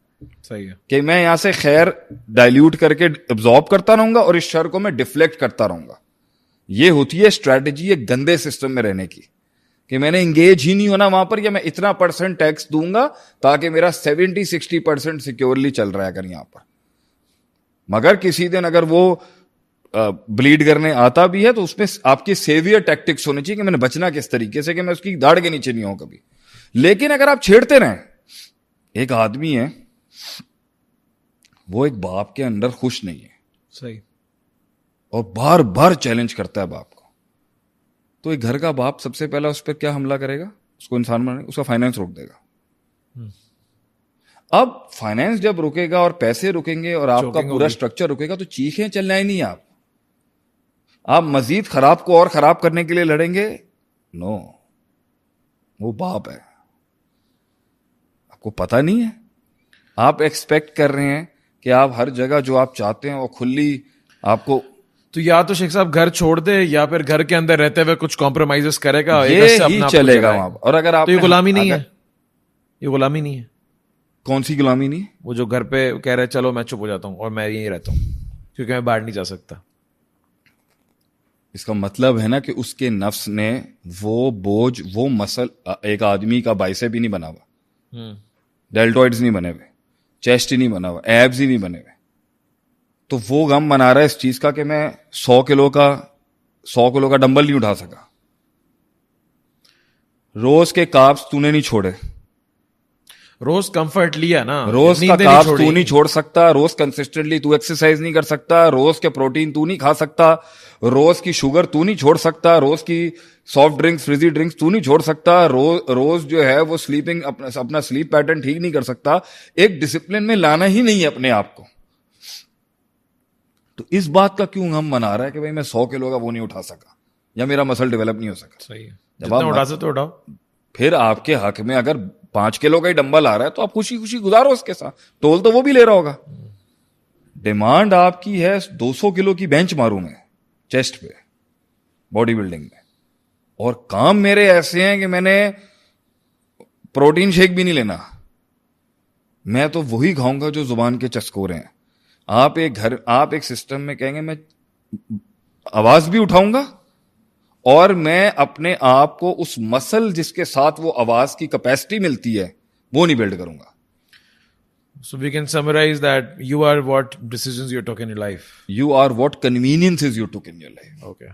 Speaker 1: صحیح ہے
Speaker 2: کہ میں یہاں سے خیر ڈائلیوٹ کر کے ابزارب کرتا رہوں گا اور اس شر کو میں ڈیفلیکٹ کرتا رہوں گا. یہ ہوتی ہے اسٹریٹجی ایک گندے سسٹم میں رہنے کی, کہ میں نے انگیج ہی نہیں ہونا وہاں پر, یا میں اتنا % ٹیکس دوں گا تاکہ میرا 70-60% سیکیورلی چل رہا ہے اگر یہاں پر. مگر کسی دن اگر وہ بلیڈ کرنے آتا بھی ہے تو اس میں آپ کی سیویئر ٹیکٹکس ہونے چاہیے کہ میں نے بچنا کس طریقے سے کہ میں اس کی داڑھ کے نیچے نہیں ہوں کبھی. لیکن اگر آپ چھیڑتے رہیں, ایک آدمی ہے وہ ایک باپ کے اندر خوش نہیں ہے,
Speaker 1: صحیح,
Speaker 2: اور بار بار چیلنج کرتا ہے باپ کو, تو ایک گھر کا باپ سب سے پہلا اس پہ کیا حملہ کرے گا؟ اس کو انسان بنانے, اس کا فائنینس روک دے گا. اب فائنینس جب رکے گا اور پیسے رکیں گے اور آپ کا پورا اسٹرکچر رکے گا تو چیخیں چلنا ہی نہیں. آپ مزید خراب کو اور خراب کرنے کے لیے لڑیں گے؟ نو, وہ باپ ہے, آپ کو پتہ نہیں ہے. آپ ایکسپیکٹ کر رہے ہیں کہ آپ ہر جگہ جو آپ چاہتے ہیں وہ کھلی آپ کو,
Speaker 1: تو یا تو شیخ صاحب گھر چھوڑ دے یا پھر گھر کے اندر رہتے ہوئے کچھ کمپرومائز کرے گا,
Speaker 2: یہ ہی چلے گا وہاں. اور اگر آپ
Speaker 1: یہ غلامی نہیں ہے, یہ غلامی نہیں ہے.
Speaker 2: کون سی غلامی نہیں ہے؟
Speaker 1: وہ جو گھر پہ کہہ رہے چلو میں چپ ہو جاتا ہوں اور میں یہیں رہتا ہوں کیونکہ میں باہر نہیں جا سکتا.
Speaker 2: اس کا مطلب ہے نا کہ اس کے نفس نے وہ بوجھ, وہ مسل, ایک آدمی کا بائسیپ ہی نہیں بنا ہوا, ڈیلٹوئڈز نہیں بنے ہوئے, چیسٹ ہی نہیں بنا ہوا, ایبز ہی نہیں بنے ہوئے, تو وہ غم منا رہا ہے اس چیز کا کہ میں 100 کلو کا ڈمبل نہیں اٹھا سکا. روز کے کاربس تو نے نہیں چھوڑے,
Speaker 1: روز کمفرٹ لیا نا,
Speaker 2: روز کا کاربس تو نہیں چھوڑ سکتا, روز کنسسٹنٹلی تو ایکسرسائز نہیں کر سکتا, روز کے پروٹین تو نہیں کھا سکتا, روز کی شوگر تو نہیں چھوڑ سکتا, روز کی سافٹ ڈرنکس, فریزی ڈرنکس تو نہیں چھوڑ سکتا, روز جو ہے وہ سلیپنگ اپنا سلیپ پیٹرن ٹھیک نہیں کر سکتا. ایک ڈسپلن میں لانا ہی نہیں ہے اپنے آپ کو. تو اس بات کا کیوں ہم منا رہا ہے کہ بھائی میں 100 کلو کا وہ نہیں اٹھا سکا یا میرا مسل ڈیولپ نہیں ہو سکا.
Speaker 1: صحیح ہے, جتنا اٹھا سکتے اٹھاؤ.
Speaker 2: پھر آپ کے حق میں اگر 5 کلو کا ہی ڈمبل آ رہا ہے تو آپ خوشی خوشی گزارو اس کے ساتھ, ٹول تو وہ بھی لے رہا ہوگا. ڈیمانڈ آپ کی ہے 200 کلو کی بینچ ماروں میں چیسٹ پہ باڈی بلڈنگ میں, اور کام میرے ایسے ہیں کہ میں نے پروٹین شیک بھی نہیں لینا, میں تو وہی کھاؤں گا جو زبان کے چسکورے ہیں. آپ ایک سسٹم میں کہیں گے میں آواز بھی اٹھاؤں گا اور میں اپنے آپ کو اس مسل جس کے ساتھ وہ آواز کی کیپیسٹی ملتی ہے وہ نہیں بلڈ کروں گا.
Speaker 1: So we can summarize that you are what decisions you took in your life.
Speaker 2: You are what conveniences you took in your life.
Speaker 1: Okay.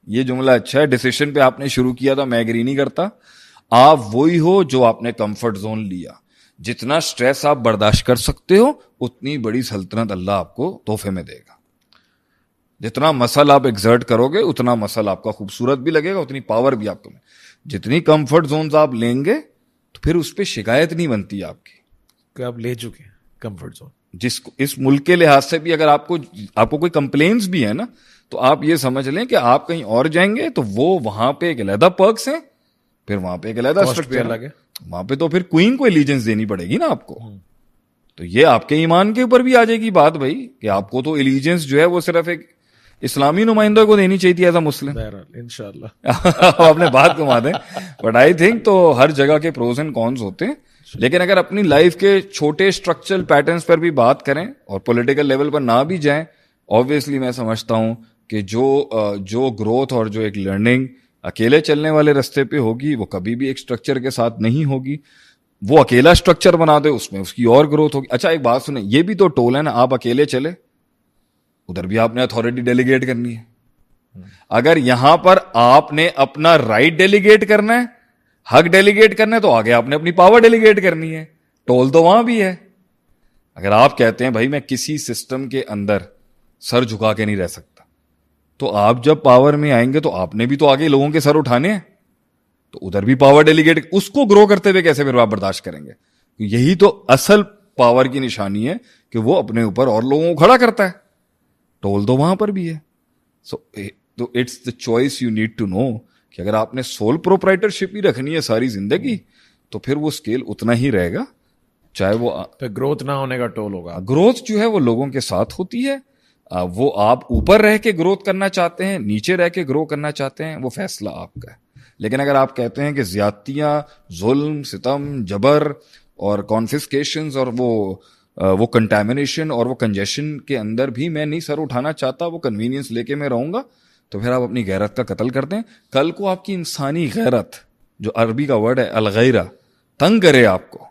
Speaker 2: یہ جملہ اچھا ہے. ڈیسیشن پہ آپ نے شروع کیا تھا, میں ایگری نہیں کرتا. آپ وہی ہو جو آپ نے کمفرٹ زون لیا. جتنا سٹریس آپ برداشت کر سکتے ہو اتنی بڑی سلطنت اللہ آپ کو تحفے میں دے گا. جتنا مسل آپ ایگزرٹ کرو گے اتنا مسل آپ کا خوبصورت بھی لگے گا, اتنی پاور بھی آپ کو. جتنی کمفرٹ زونز آپ لیں گے تو پھر اس پہ شکایت نہیں بنتی آپ کی
Speaker 1: کہ آپ لے چکے ہیں کمفرٹ زون.
Speaker 2: جس کو اس ملک کے لحاظ سے بھی اگر آپ کو کوئی کمپلینس بھی ہے نا تو آپ یہ سمجھ لیں کہ آپ کہیں اور جائیں گے تو وہ وہاں پہ ایک علیحدہ پرکس ہیں, پھر وہاں پہ ایک علیحدہ اسٹرکچر ہے, وہاں پہ تو پھر کوئین کو ایلیجنس دینی پڑے گی نا آپ کو. تو یہ آپ کے ایمان کے اوپر بھی آ جائے گی بات بھائی کہ آپ کو تو ایلیجنس جو ہے وہ صرف ایک اسلامی نمائندوں کو دینی چاہیے ایز اے مسلم.
Speaker 1: انشاءاللہ
Speaker 2: اپنے بات گما دیں, بٹ آئی تھنک تو ہر جگہ کے پروز اینڈ کونز ہوتے ہیں. لیکن اگر اپنی لائف کے چھوٹے اسٹرکچرل پیٹرنس پر بھی بات کریں اور پولیٹیکل لیول پر نہ بھی جائیں, آبویسلی میں سمجھتا ہوں کہ جو گروتھ اور جو ایک لرننگ اکیلے چلنے والے رستے پہ ہوگی وہ کبھی بھی ایک اسٹرکچر کے ساتھ نہیں ہوگی. وہ اکیلا اسٹرکچر بنا دے اس میں اس کی اور گروتھ ہوگی. اچھا ایک بات سنیں, یہ بھی تو ٹول ہے نا, آپ اکیلے چلے ادھر بھی آپ نے اتھارٹی ڈیلیگیٹ کرنی ہے. اگر یہاں پر آپ نے اپنا رائٹ ڈیلیگیٹ کرنا ہے, حق ڈیلیگیٹ کرنا ہے, تو آگے آپ نے اپنی پاور ڈیلیگیٹ کرنی ہے. ٹول تو وہاں بھی ہے. اگر آپ کہتے ہیں بھائی میں کسی سسٹم کے اندر سر جھکا کے نہیں رہ سکتا, تو آپ جب پاور میں آئیں گے تو آپ نے بھی تو آگے لوگوں کے سر اٹھانے ہیں, تو ادھر بھی پاور ڈیلیگیٹ, اس کو گرو کرتے ہوئے کیسے پھر آپ برداشت کریں گے؟ یہی تو اصل پاور کی نشانی ہے کہ وہ اپنے اوپر اور لوگوں کو کھڑا کرتا ہے. ٹول تو وہاں پر بھی ہے. So it's the choice you need to know کہ اگر آپ نے سول پروپرائٹرشپ ہی رکھنی ہے ساری زندگی تو پھر وہ اسکیل اتنا ہی رہے گا, چاہے وہ
Speaker 1: گروتھ نہ ہونے کا ٹول ہوگا.
Speaker 2: گروتھ جو ہے وہ لوگوں کے ساتھ ہوتی ہے. وہ آپ اوپر رہ کے گروتھ کرنا چاہتے ہیں, نیچے رہ کے گرو کرنا چاہتے ہیں, وہ فیصلہ آپ کا ہے. لیکن اگر آپ کہتے ہیں کہ زیادتیاں, ظلم, ستم, جبر اور کانفسکیشنز اور وہ کنٹامینیشن اور وہ کنجیشن کے اندر بھی میں نہیں سر اٹھانا چاہتا, وہ کنوینئنس لے کے میں رہوں گا, تو پھر آپ اپنی غیرت کا قتل کر دیں. کل کو آپ کی انسانی غیرت, جو عربی کا ورڈ ہے الغیرہ, تنگ کرے آپ کو,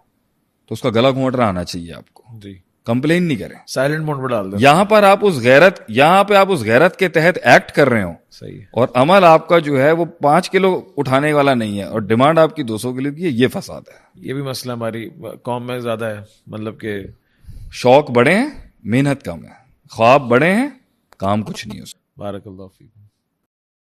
Speaker 2: تو اس کا گلا گھونٹنا آنا چاہیے آپ کو.
Speaker 1: جی,
Speaker 2: کمپلین نہیں کریں.
Speaker 1: سائلنٹ موڈ پہ ڈال دیں.
Speaker 2: یہاں پہ آپ اس غیرت کے تحت ایکٹ کر رہے ہوں,
Speaker 1: صحیح ہے.
Speaker 2: اور عمل آپ کا جو ہے وہ 5 کلو اٹھانے والا نہیں ہے, اور ڈیمانڈ آپ کی 200 کلو کی ہے, یہ فساد ہے.
Speaker 1: یہ بھی مسئلہ ہماری قوم میں زیادہ ہے, مطلب کہ
Speaker 2: شوق بڑے ہیں, محنت کم ہے. خواب بڑے ہیں, کام کچھ نہیں. اس
Speaker 1: بارک اللہ فیکم.